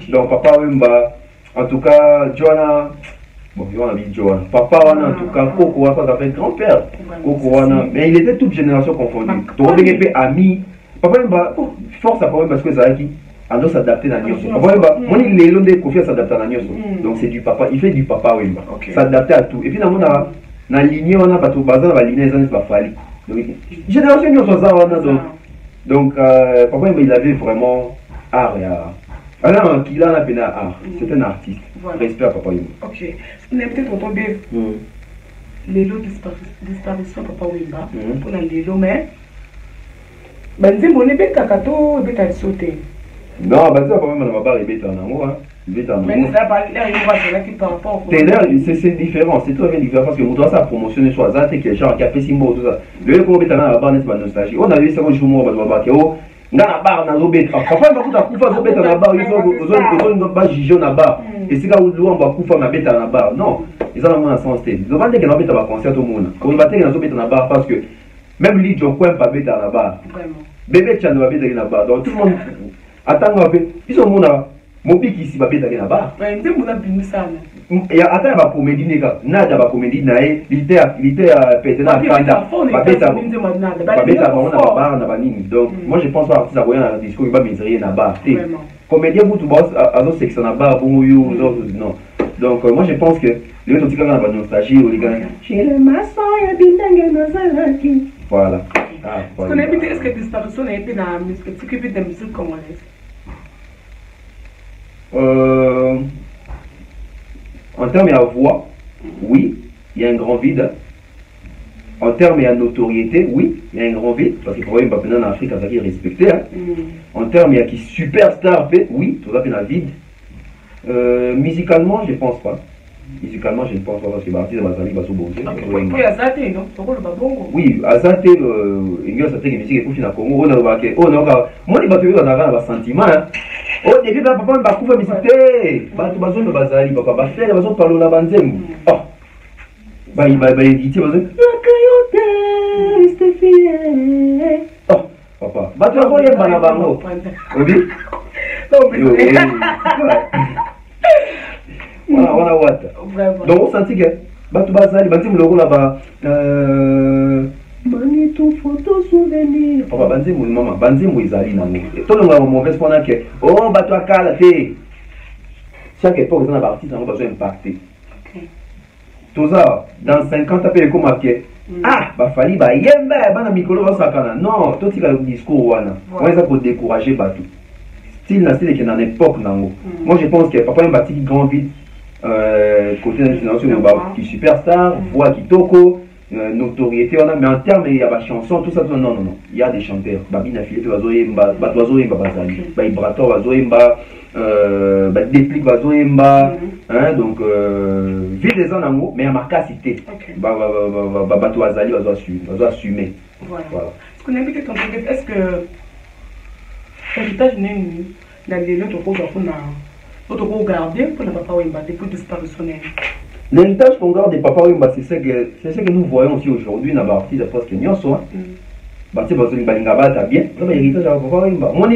donc Papa Wemba en tout cas Joanna. Bon, on a dit Johan. Papa, en tout cas, Coco, ça fait grand-père. Coco, mais il était toute génération confondue. Donc, on est ami. Papa, force à Papa, parce que ça a qui on doit s'adapter à Nyoso. Papa, on est les longs des confiants s'adapter à Nyoso. Donc, c'est du papa. Il fait du papa, oui. S'adapter à tout. Et puis, dans la lignée, on a pas tout basé dans la lignée, ça n'est pas fallu. Génération Nyoso, ça, donc, papa, il avait vraiment art et art. Alors, qu'il a appelé art, c'est un artiste. Voilà. Respect à Papa Wemba. Ok. On est peut-être tombé les lots disparition Papa Wemba. On a les lots, mais. Banzi mon ébé kakato ébé t'as sauté. Non, banzi Papa Wemba n'a pas ébé t'en amour. Mais ça va l'air il va se par rapport. C'est différent, c'est très bien différent parce que vous doit ça promotionner soit ça, que genre qui a fait Simbo tout ça. Le comment ébé t'en a pas n'est pas nostalgie. On a vu ça quand je joue moi bah na bar na zobeta papa mbakuta kufa zobeta na bar ils ont pas jugé na bar et c'est là où on va kufa na beta na bar non ils ont un sens télé ils ont dit que na beta va concert au monde on va dire na zobeta na bar parce que même lui John Coin pas beta na bar vraiment bébé Tchad va beta na bar donc tout le monde attend va ils sont mona mobiki ici va beta na bar ouais ndé mona binu sana et attends va comédie nega nada va comédie nae il était pété na kanda va beta on a bar na banini donc moi je pense pas artiste à voyer un discours il va miser na bar comédien vous tout boss à nos sections na bar bon you non donc moi je pense que les autres quand on va nostalgie ou les gars chez le maçon ya bindange nazalaki voilà est-ce que disparition a été dans la musique de la musique congolaise en termes de voix, oui, il y a un grand vide. En termes de notoriété, oui, il y a un grand vide. Parce que pour exemple, en Afrique, ça qui est respecté. En termes de qui superstar, oui, tout ça fait un vide. Musicalement, je ne pense pas. Musicalement, je ne pense pas parce que l'artiste va s'allier à son bon. Oui, Azate, non? Oui, Azate, il y a certaines musiques qui sont au Congo. On a moi, il va un sentiment. Oh, depuis papa on va couper musique. Ba tu besoin de bazali papa ba faire besoin parler la banzem. Oh. Ba éditer besoin. Oh, papa. Ba tu envoyer bana bango. Oui. Voilà what. Donc on sentit que ba tu bazali banzem logo là-bas Manitou photo souvenir. Papa banzemu maman banzemu izali nango. Tolonga mauvaise pendant que oh bato akala te. Chaque époque dans la partie ça va impacter. OK. Tout ça dans 50 après comme marqué. Ah, ba fali ba yemba bana mikolo ba sakana. Non, tout tika discours wana. On ça pour décourager bato. Style na style qui dans l'époque nango. Moi je pense que papa un bâti grand vide côté national qui superstar, voix qui toko notoriété on a mais en termes il y a des chansons tout ça non il y a des chanteurs babina Philippe bazoyemba bazoyemba bazali ba Ibrato bazoyemba ba déplique bazoyemba hein donc ville des en amour mais à ma cité ba bato bazali bazo assumer voilà ce qu'on invite ton est-ce que héritage n'est dans les autres pour garder pour le papa Wemba depuis disparition. L'héritage qu'on garde des papas Wemba, c'est ce que nous voyons aussi aujourd'hui dans la partie de presque Nyonso. Parce que les Balingaba t'as bien, l'héritage de papa Wemba. Moi,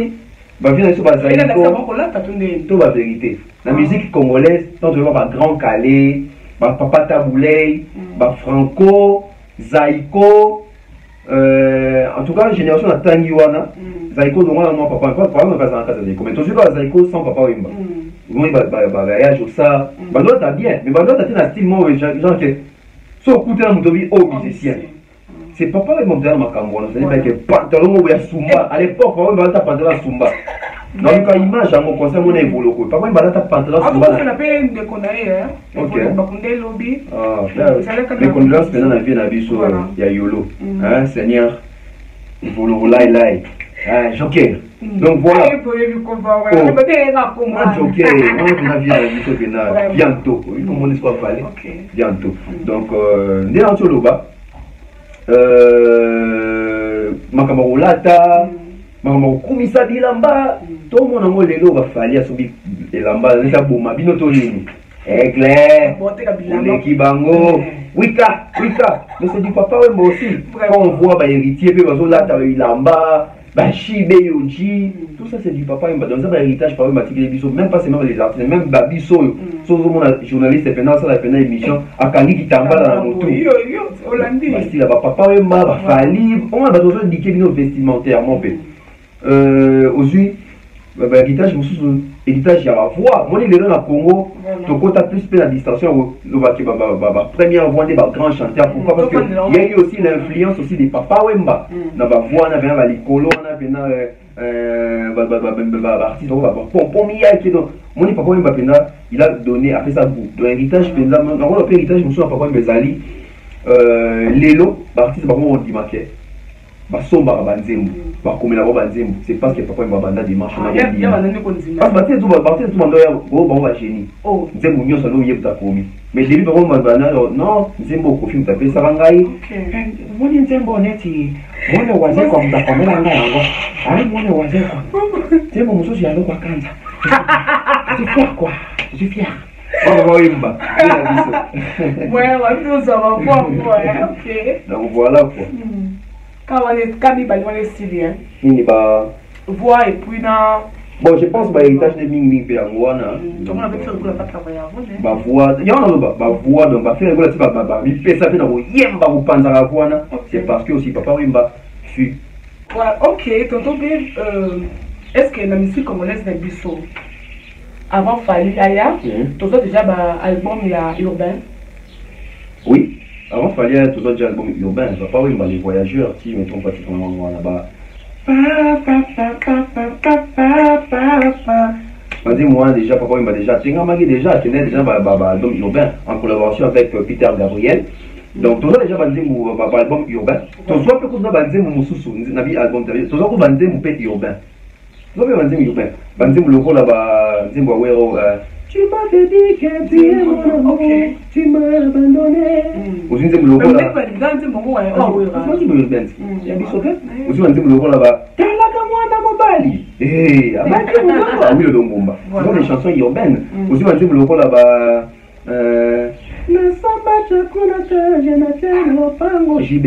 bah viens sur la vérité. La musique congolaise, quand tu vois par Grand Calais, Papa Taboulay, Franco, Zaiko, en tout cas, génération de Tangiwana, Zaiko, non, papa, pas dans la casa Zaiko, mais toujours dans Zaiko sans papa Wimba. Oui, voyage au ça, Banois t'as bien, mais Banois t'as un style mauvais, genre que, sauf écouter un moutobi au musicien. C'est papa Wimba dans ma camouane, c'est-à-dire que pantalon ou Sumba, à l'époque, papa Wimba t'as pantalon Sumba. Donc, quand image à mon conseil, mon évolué. Papa Wimba t'as pantalon Sumba. Ah, on appelle des conneries, hein. Ok. Lobby. Les condoléances maintenant dans la vie de la vie sur Yayolo. Hein, Seigneur, Volo Lai Lai. Hein, Joker. Donc voilà. Joker, on a vu la vie bientôt. Comme on espère parler. Bientôt. Donc, né en Tcholoba. Makamaro Lata. Makamaro Kumisa Bilamba. Tout le monde a lelo va fallir à subir Elamba. Les aboma, binotolini. Éclair, les bango, Wika, mais c'est du papa Wimba aussi. Quand on voit héritier, Ilamba, Chibe Yoji, tout ça c'est du papa Wimba. Donc ça va héritage par Wimba, même pas seulement les artistes, même Babiso, sauf mon journaliste, pendant ça, la émission, à Kangi qui t'emballe dans la moto. Parce là, papa Wimba, Fali, on a besoin de dire nos vestimentaires, mon père. Aujourd'hui, héritage, héritage, il y a la voix. Moi, les gens dans le Congo, tu as plus la distinction. Première voix des grands chanteurs. Pourquoi? Parce qu'il y a eu aussi l'influence aussi des Papa Wemba. Dans la voix, on a les colos, on a artiste. Mon Papa Wemba, il a donné, après ça, de l'héritage, on a fait héritage, je me souviens, Papa Wemba Zali, Lélo, artiste, on dit maquet. Basomba banzembo bakomela ba banzembo c'est parce que papa Wemba banda dimanche na bien parce que tout bando ya go ba génie nzembo nyoso lo yebta komi mais début ba banda non nzembo ko film taper ça bangai moni nzembo neti mona waze kwa mtakomela nga yango ai mona waze kwa nzembo musosi ya lo kwa kanza c'est fier quoi je suis fier Wemba ouais ça va quoi ok donc voilà quoi. Quand on est stylé, voix et puis na. Bon, je pense que l'héritage de Ming Ming Péangouana. Comment on avait fait le pas travailler avant? Bah, voix, il y en a bah, voix, donc, bah, faire le type, bah, il fait ça, fait dans vos yemba ou panzara voix, c'est parce que aussi papa Wemba fut. Ouais, ok, tonton B, est-ce que la musique congolaise n'est bisso? Avant Fali Aya, tu as déjà un album urbain? Oui. Avant, il fallait tous autres albums urbains. Je ne vais pas voir les voyageurs qui me trompent pratiquement là-bas. Moi déjà, papa, il m'a déjà déjà album urbain en collaboration avec Peter Gabriel. Donc, tous déjà album urbain. Tous soit peu qu'on a album tous autres urbain. Tous autres urbain. Le là-bas, tu m'avais dit que tu es mon amour, tu m'as abandonné. Aussi, c'est le logo là. Aussi, on dit le logo là-bas. T'as la gamouana mobali. Eh, oui, le Dombomba. Ce sont des chansons urbaines. Aussi, on dit le logo là-bas. Le samba chakunata, je n'attends pas pango. JB,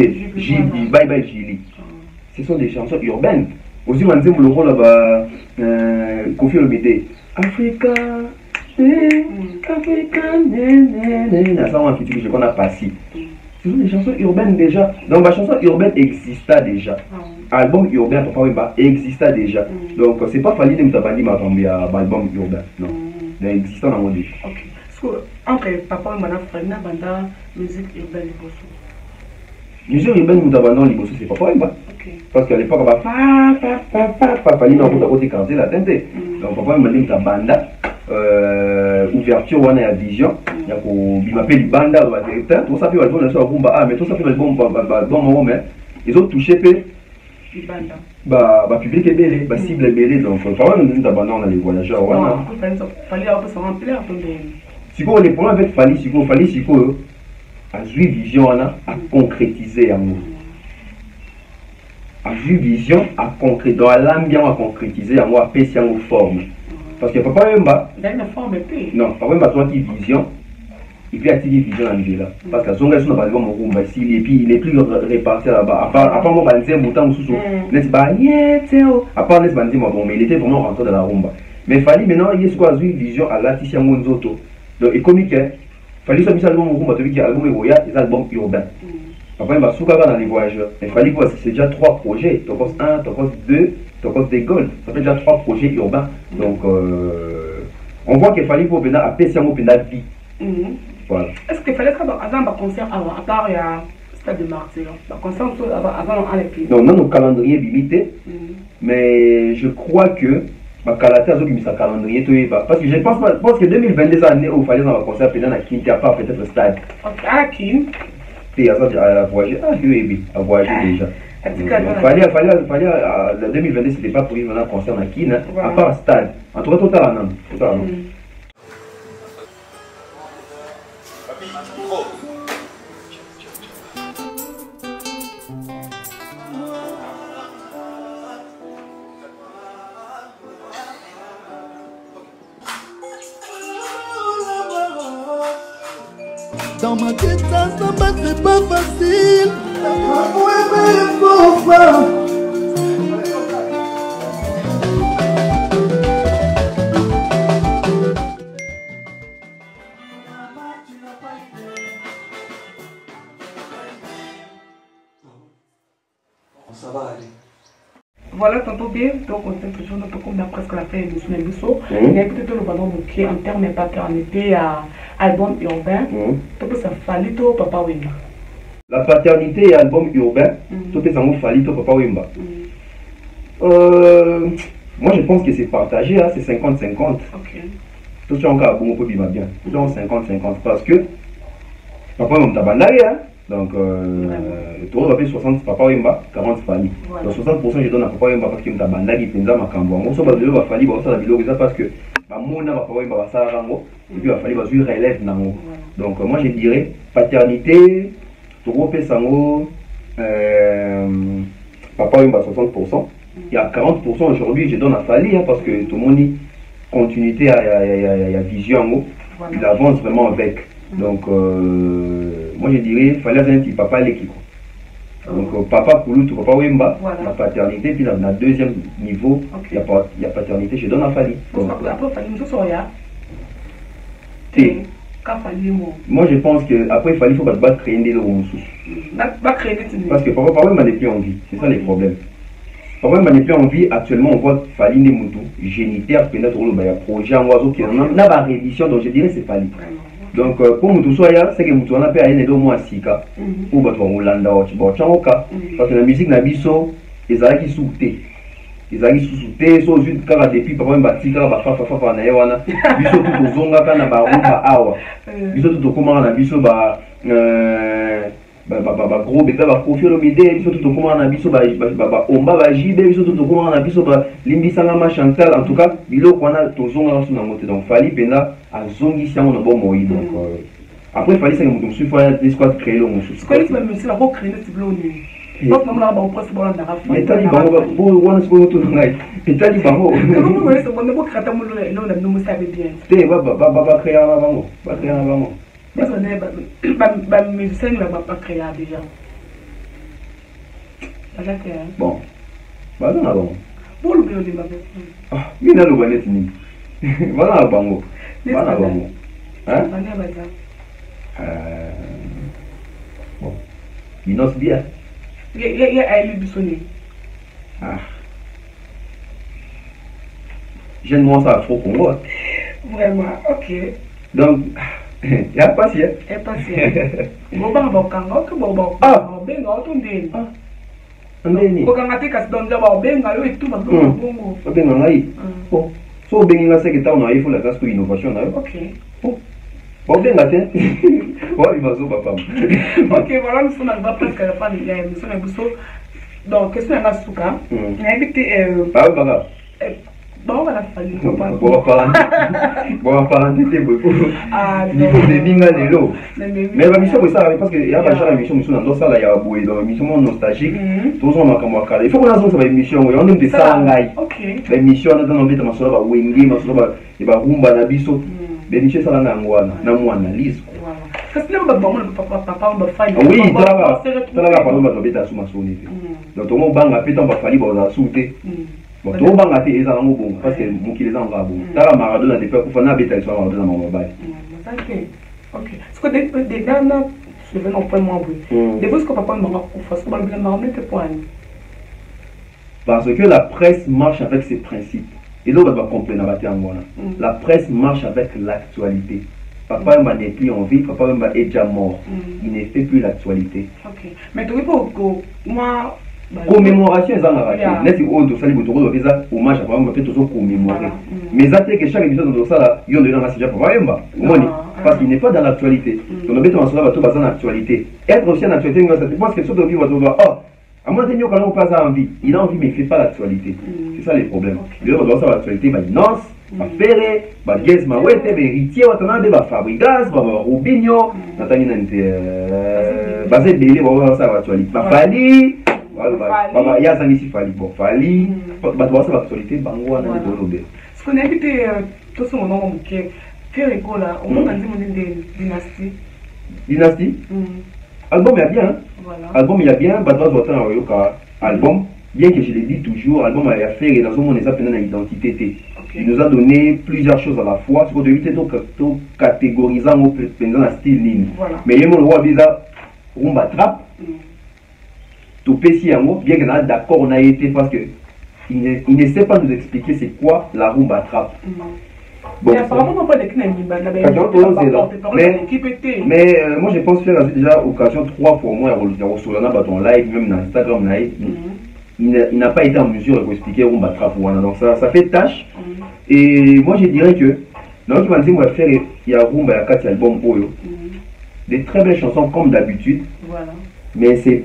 bye bye Jili. Ce sont des chansons urbaines. Aussi, on dit le logo là-bas. Kofi Olomide. Africa. Je qu'on a passé. Ce sont des chansons urbaines déjà. Donc ma chanson urbaine existait déjà. Album urbain Papa Wemba existait déjà. Donc c'est pas fallu de me taper ma album urbain. Non. Il existe dans mon livre. Ok. Parce que entre Papa Wemba et Banda musique urbaine musique urbaine nous avons dans c'est Papa Wemba. Parce qu'à l'époque on va fallu dans le côté cancer la tente. Donc Papa Wemba dit Banda. Ouverture on a vision il y a il m'appelle banda tout ça fait album sur rumba mais tout ça fait album bon moment mais ils ont touché peu bah public est belé bah cible est belé donc pas nous abandonnons les voyageurs voilà fallait un peu se remplir si quoi les problèmes avec fallait si quoi à jouer vision on a à concrétiser amour à jouer vision à concrétiser dans l'ambiance à concrétiser amour à passer en forme. Parce que Papa Wemba, non, Papa Wemba toi qui vision, et puis active vision à niveau là. Parce que son gars son album au Rumba ici, et puis il est plus réparti là-bas. À part moi Banzem Boutan sous n'est pas nieteo. À part n'est Banzem bon, mais il était vraiment rentré dans la Rumba. Mais fallait maintenant il y a quoi vision à Laticia Monzoto. Donc et comique fallait ça bisa album on qui album Eroya des albums urbains après il m'a souka dans les voyageurs il fallait quoi c'est déjà 3 projets donc 1 donc 2 donc des goals ça fait déjà 3 projets urbains donc on voit qu'il fallait pour venir à PC au pénal vie voilà est-ce qu'il fallait avoir un concert avant à part il y a Stade de Martyr un concert avant à l'équipe non non calendrier limité mais je crois que ma calata a mis sa calendrier parce que je pense que 2022 année où il fallait dans un concert pénal à Kinti à part peut-être le stade à Kinti et à voyager à voyager déjà fallait le 2022 c'était pas pour vivre un concert à Kinti à part stade en tout cas total dans ma tête, ça c'est pas facile. Ouais, mais il faut pas. Ça va aller. Voilà, tantôt bien, donc on est toujours comme presque la fin de l'émission. Il y a peut-être le ballon qui en termes de paternité à album urbain. Donc ça fallait tout Papa Wemba. La paternité et album urbain, tout ça m'a fallu tout Papa Wemba. Moi je pense que c'est partagé, hein, c'est 50-50. Tout ça encore bon, on peut vivre bien. Tout ça 50-50 parce que Papa Wemba t'a hein. Donc, tout le monde va faire 60 Papa Wemba, 40 familles. Donc 60% je donne à Papa Wemba parce qu'il m'a bandagi penza makambo. On s'en va de va falloir voir ça la vidéo parce que mon Papa Wemba va ça rango et puis il va falloir jouer relève nango. Donc moi je dirais paternité, tout le monde fait sango Papa Wemba 60%. Il y a 40% aujourd'hui je donne à Fali hein, parce que tout le monde dit continuité, il y a vision, il avance vraiment avec. Donc moi je dirais il fallait un petit papa l'équipe. Donc papa Kouloutou, papa Wemba, la paternité, puis dans le deuxième niveau, il y a paternité, je donne à Fali. Après Fali, moi je pense que après il faut créer des lots parce que papa Wemba n'est plus en vie, c'est ça les problèmes. Papa Wemba n'est plus en vie, actuellement on voit Fali Nemoutou, géniteur, peut-être il y a projet en oiseau qui n'a pas réédition, donc je dirais c'est Fali. Donc pour nous tous c'est que nous on a fait un mois sika ou battre Hollanda ou Tchaoka parce que la musique na biso ezalaki souté so juste kaka depuis papa mbati kaka fa na yewana biso tout zonga kana ba rumba awa biso tout komanga na biso ba gros bébé ba confier le midi biso tout komanga na biso ba omba ba jibe biso tout komanga na biso ba limbisanga ma Chantal en tout cas biloko wana tozonga so na moto donc fali pena azongisi yango na bon moi donc après fali ça que mutu musu fa des squad créer le musu quoi c'est même si la bo créer ce bleu ni donc on a ba presque bon na rafa mais tali bango bo wana se to ngai tali bango non mais c'est bon bo krata mo lo na no musa bien te ba créer na bango ba créer na bango ba musicien va créer déjà bon bah non bon pour le bien de ah mina lo banet ni voilà bango voilà bango hein bon minus bien il y a eu du sonné ah j'aime moi ça afro Congo vraiment ok donc il y a pas si est passé bon ba kanga ko bo benga o tondeni ndeni ko kanga te kasi donja ba benga yo etu ba bongo benga ngai bon so benga c'est que ta on a il faut la classe pour innovation là ok bon benga te ouais il va zo papa ok voilà nous sommes à presque à la fin de l'émission donc question à Suka na invité bah bah bon voilà fallu bon parler de beaucoup niveau de binga lelo mais la mission ça parce que il y a pas la mission dans ça là il y a boy dans mission nostalgique tous on a comme kala il faut qu'on a ça émission on aime de ça ngai la mission on a dans mbeta masolo ba wengi masolo ba ba rumba na biso béniché ça na ngwana na mwana analyse parce que là bon papa on va faire oui tala pas on va beta sous masoni donc on banga pétant ba fali ba souté bon tout bang a été ezala bon parce que mon qui les en va bon tala Maradona depuis ko fana beta so Maradona na mobile Ok. Parce que des gars, je vais en point moins bruit. Des fois, ce que papa m'a dit, parce que je vais te point. Parce que la presse marche avec ses principes. Et là, on va comprendre la presse marche avec l'actualité. Papa m'a n'est plus en vie, papa m'a est déjà mort. Il ne fait plus l'actualité. Ok. Mais tu veux pas que moi. Commémoration, ils en ont raté. N'est-ce pas que ça, vous avez fait hommage à papa, on fait toujours commémorer. Mais ça, que chaque émission de ça, ils ont donné un message à papa. Parce qu'il n'est pas dans l'actualité. Donc, on a besoin de tout dans l'actualité. Être aussi en actualité, je pense que ce que vous avez à moins de dire qu'on n'a pas envie. Il a envie, mais il ne fait pas l'actualité. C'est ça les problèmes. Il doit avoir l'actualité, il nonce, il fait, il guesse, il fait, il héritier, il va fabrigas, il va Robinho, il va basé de il va avoir l'actualité. Il fali, il y a un ici fali. Bon, fali, il va avoir l'actualité, il va avoir l'actualité. Ce qu'on a invité tout ce moment où faire école là, au moins on dit dynastie. Dynastie? Album il y a bien. Voilà. Album il y a bien, album, bien que je l'ai dit toujours, album a fait et dans ce monde on a identité. Okay. Il nous a donné plusieurs choses à la fois, ce qu'on devait tout catégorisant dans la style ligne. Voilà. Mais il y a le roi visa rumba trap, tout péci en bien qu'on a d'accord on a été parce que il ne sait pas nous expliquer c'est quoi la rumba trap. Bon, apparemment, pas de mais moi je pense faire déjà occasion 3 fois au moins à Solana dans live, même dans Instagram live. Il n'a pas été en mesure de expliquer Rumba Trap. Donc ça fait tâche. Et moi je dirais que dans le qui va faire, il y a Rumba, il y a 4 albums Oyo. Des très belles chansons comme d'habitude. Voilà. Mais c'est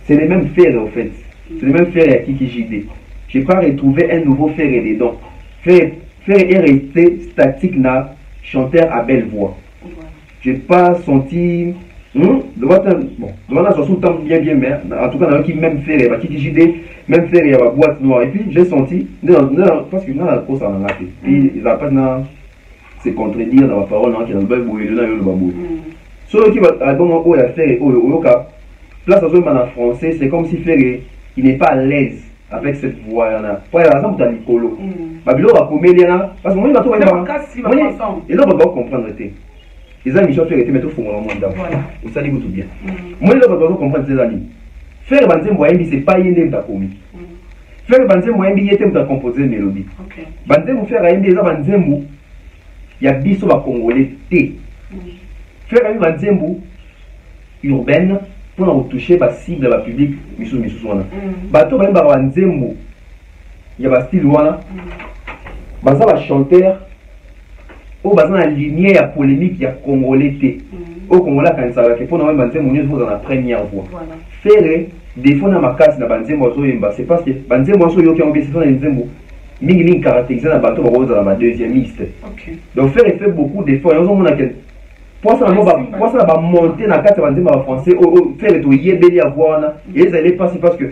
les mêmes fers en fait. C'est les mêmes fers à Kiki JD. Je n'ai pas retrouvé un nouveau fer et dedans. Faire est resté statique na chanteur à belle voix. Voilà. J'ai pas senti devant la chanson bien mais en tout cas dans qui même faire il va JD même faire il y a la boîte noire et puis j'ai senti parce que dans la course on a raté puis il va pas se contredire dans la parole qui est dans le bouillé dans le babou. Sur qui va album où il a fait au cas place à jouer en français c'est comme si faire il n'est pas à l'aise avec cette voix là. Par exemple dans l'icolo. Babylone va comédien là parce que moi il va tout et là on va comprendre té. Les amis sont fait mais tout font dans le monde là. Vous savez tout bien. Moi il va comprendre ces amis. Faire banze moyembi c'est pas yende mta komi. Faire banze moyembi yete mta composer mélodie. OK. Banze vous faire yende za banze mbu ya biso ba congolais té. Faire banze mbu urbaine pour retoucher la cible la public misu wana bato ba ba nzembo ya ba style wana baza ba chanteur o baza na lignée ya polémique ya congolais té au congolais quand ça que pour na nzembo nous vous dans la première voix faire défaut na makasi na banzembo zo yemba c'est parce que banzembo so yoki en bisi na nzembo mingi caractérisé na bato ba dans la deuxième liste. OK. Donc faire fait beaucoup d'efforts et on mona que pour ça va monter dans 4 bandes français faire le yebeli à voir et ils allaient passer parce que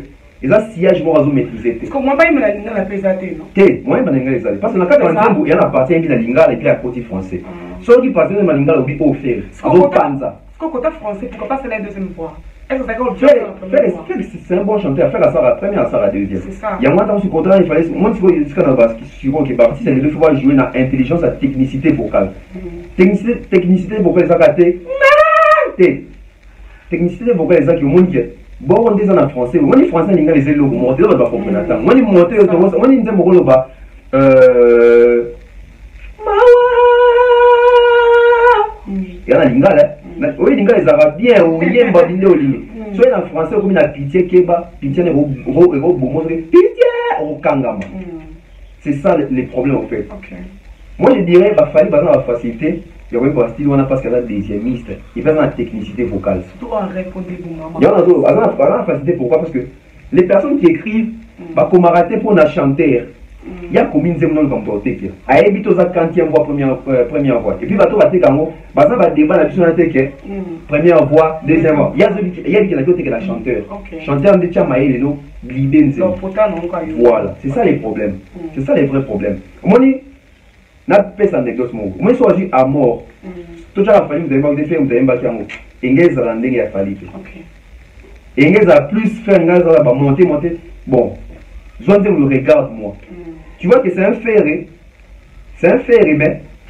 ils ont sillage moi à maîtriser comment pas il me la présenter non té moi il m'a les parce que dans 4 bandes il y en a partie bien la lingala et puis à côté français ceux qui passent dans la lingala au bio faire au panza ce côté français pourquoi pas c'est la deuxième fois. C'est un bon chanteur, faire la première, la deuxième. Il y a moins dans ce contrat, il fallait. Moi, je suis parti, c'est les deux fois jouer dans l'intelligence et la technicité vocale. Technicité vocale, ça a été. Technicité vocale, ça qui est moins qui est. Bon, on dit en français, on dit français, les gars, les élèves, on dit, on va comprendre. On dit monter, on dit, on va. Il y a un lingala. Oui, les gars, les arabes bien, ou bien, badine au lit. Soit en français, comme la pitié, keba, pitié, pitié, au kangama. C'est ça les problèmes, en fait. Moi, je dirais, il fallait dans la facilité, il y aurait pas style, on a parce qu'elle a deuxiémiste, il fait dans la technicité vocale. Tu dois répondre pour maman. Il y a la facilité, pourquoi? Parce que les personnes qui écrivent, comme raté pour la chanter. Il y a combien de gens qui ont porté qui a évité aux 40e voix première voix et puis bateau va télécharger baza va débat la personne que première voix deuxième voix il y a qui a qui la chanteur de Chamaï les no libenze voilà c'est ça les problèmes c'est ça les vrais problèmes moi ni n'a pas ça anecdote moi soit à mort tout ça la famille vous avez fait vous avez battu en engage à l'ending a fallu engage à plus faire engage à monter bon Zone me regarde moi. Tu vois que c'est un ferré, mais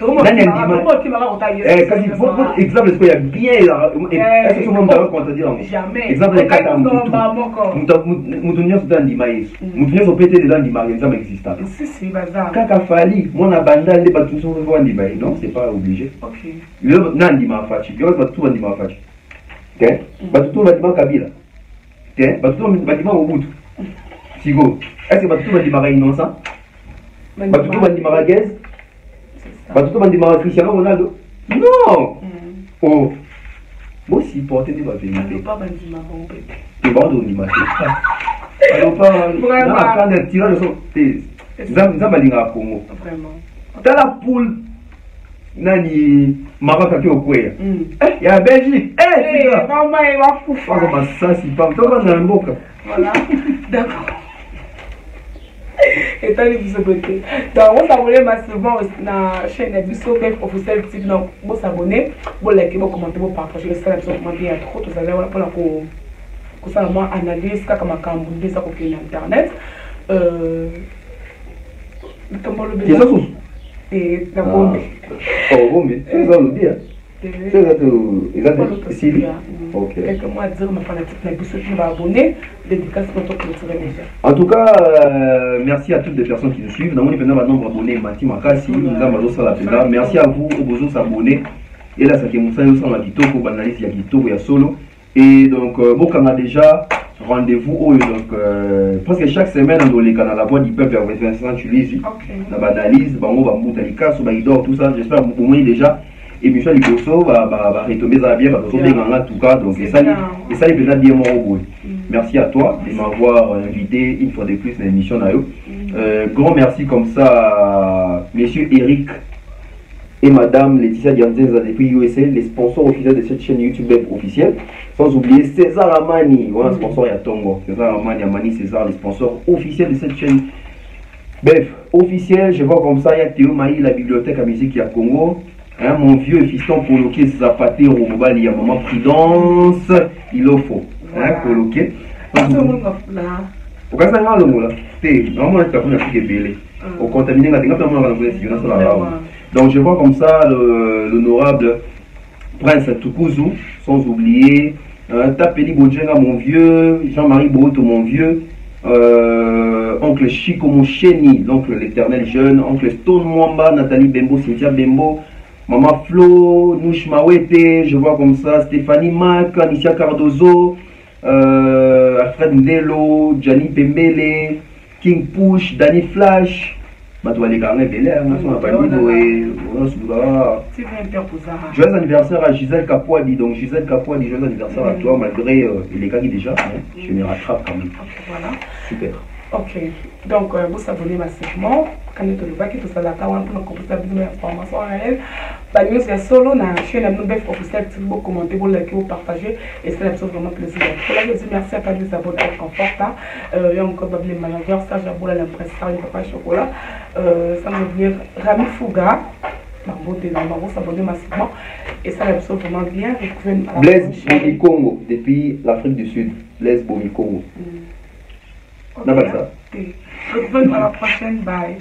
Nani andima kasi votre exemple est-ce qu'il y a bien est-ce que moi m'dara contredire jamais exemple les quatre mutu nyonso to andima yesu mutu nyonso pe te andima exemple existant si bazar kaka fali mwana banda nde bato nyonso vo andima ye non c'est pas obligé yo na andima fachi yo bato tu andima fachi te bato tu andima kabila te bato tu andima mobutu sigo est-ce que bato tu andima innocent bato tu andima gaz bato tu andima Cristiano Ronaldo non oh moi si porter des vérités pas bandima bon bébé et bon andima alors pas na quand des tirage sont nzambe alingaka Congo tala poule nani Maroc aki okweya ya Belgique mama wakufa masasi pam tokanda na mboka voilà d'accord etali biso beauté donc on s'abonne massivement na chaîne de biso Bef Officiel TV donc vous s'abonner vous liker vous commenter vous partager ça absolument bien trop tout ça là pour la ko ça moi analyse kaka makambo ndeza ko kina internet tombolo be et la bombe bombe c'est ça le bien c'est ça tout exactement si OK quelques mois dire ma fanatique la biso qui va abonner dédicace pour toi déjà en tout cas merci à toutes les personnes qui nous suivent dans mon événement nombre abonnés Mati Makasi nous avons ça la pena merci à vous aux besoin s'abonner et là ça qui nous ça la kitoko banalise ya kitoko ya solo et donc on a déjà rendez-vous donc presque chaque semaine dans les canaux la voix du peuple vers Vincent Chulizi la banalise bango ba mutalika so ba idor tout ça j'espère vous moins déjà émission Liboso va retomber ça bien parce que en tout cas donc et ça il peut bien mon merci à toi de m'avoir invité une fois de plus dans l'émission nayo grand merci comme ça à monsieur Eric et madame Laetitia Dianzeza depuis USA, les sponsors officiels de cette chaîne YouTube officielle. Sans oublier César Amani, voilà, sponsor ya Tongo. César Amani, Amani César, les sponsors officiels de cette chaîne. Bref, officiel, je vois comme ça, il y a Théo Maï, la bibliothèque à musique à Congo. Hein, mon vieux fiston coloqué Zapaté Romobal, il y a maman Prudence, il le faut. Hein, coloqué. Pourquoi ça le mot là? Normalement, tu as fait belé. Au contaminé, tu as fait donc je vois comme ça l'honorable Prince Tukuzu, sans oublier Tapeli Bodjenga, mon vieux, Jean-Marie Boto, mon vieux, oncle Chico Moucheni, l'oncle l'éternel jeune, oncle Stone Mwamba, Nathalie Bembo, Cynthia Bembo, Maman Flo, Nouch Mawete, je vois comme ça Stéphanie Mac, Anicia Cardozo, Alfred Ndelo, Gianni Pembele, King Push, Danny Flash. Joyeux anniversaire à Gisèle Kapouadi. Donc Gisèle Kapouadi, joyeux anniversaire à toi malgré les cas déjà. Je me rattrape quand même. Voilà. Super. Ok. Donc vous s'abonnez massivement. Quand vous le bac, tout ça là, pour nous composer des informations réelles. Bah nous c'est solo na chaîne de Bef Officiel TV, vous commentez, vous likez, vous partagez et c'est absolument plaisir. Pour la deuxième merci à tous les abonnés à Confort. Il y a encore les managers, ça j'ai la l'impression, le papa chocolat. Ça me vient Rami Fouga. Vous s'abonner massivement et ça absolument bien. Blaise Bomi Congo depuis l'Afrique du Sud. Blaise Bomi Congo. On va ça. À la prochaine. Bye.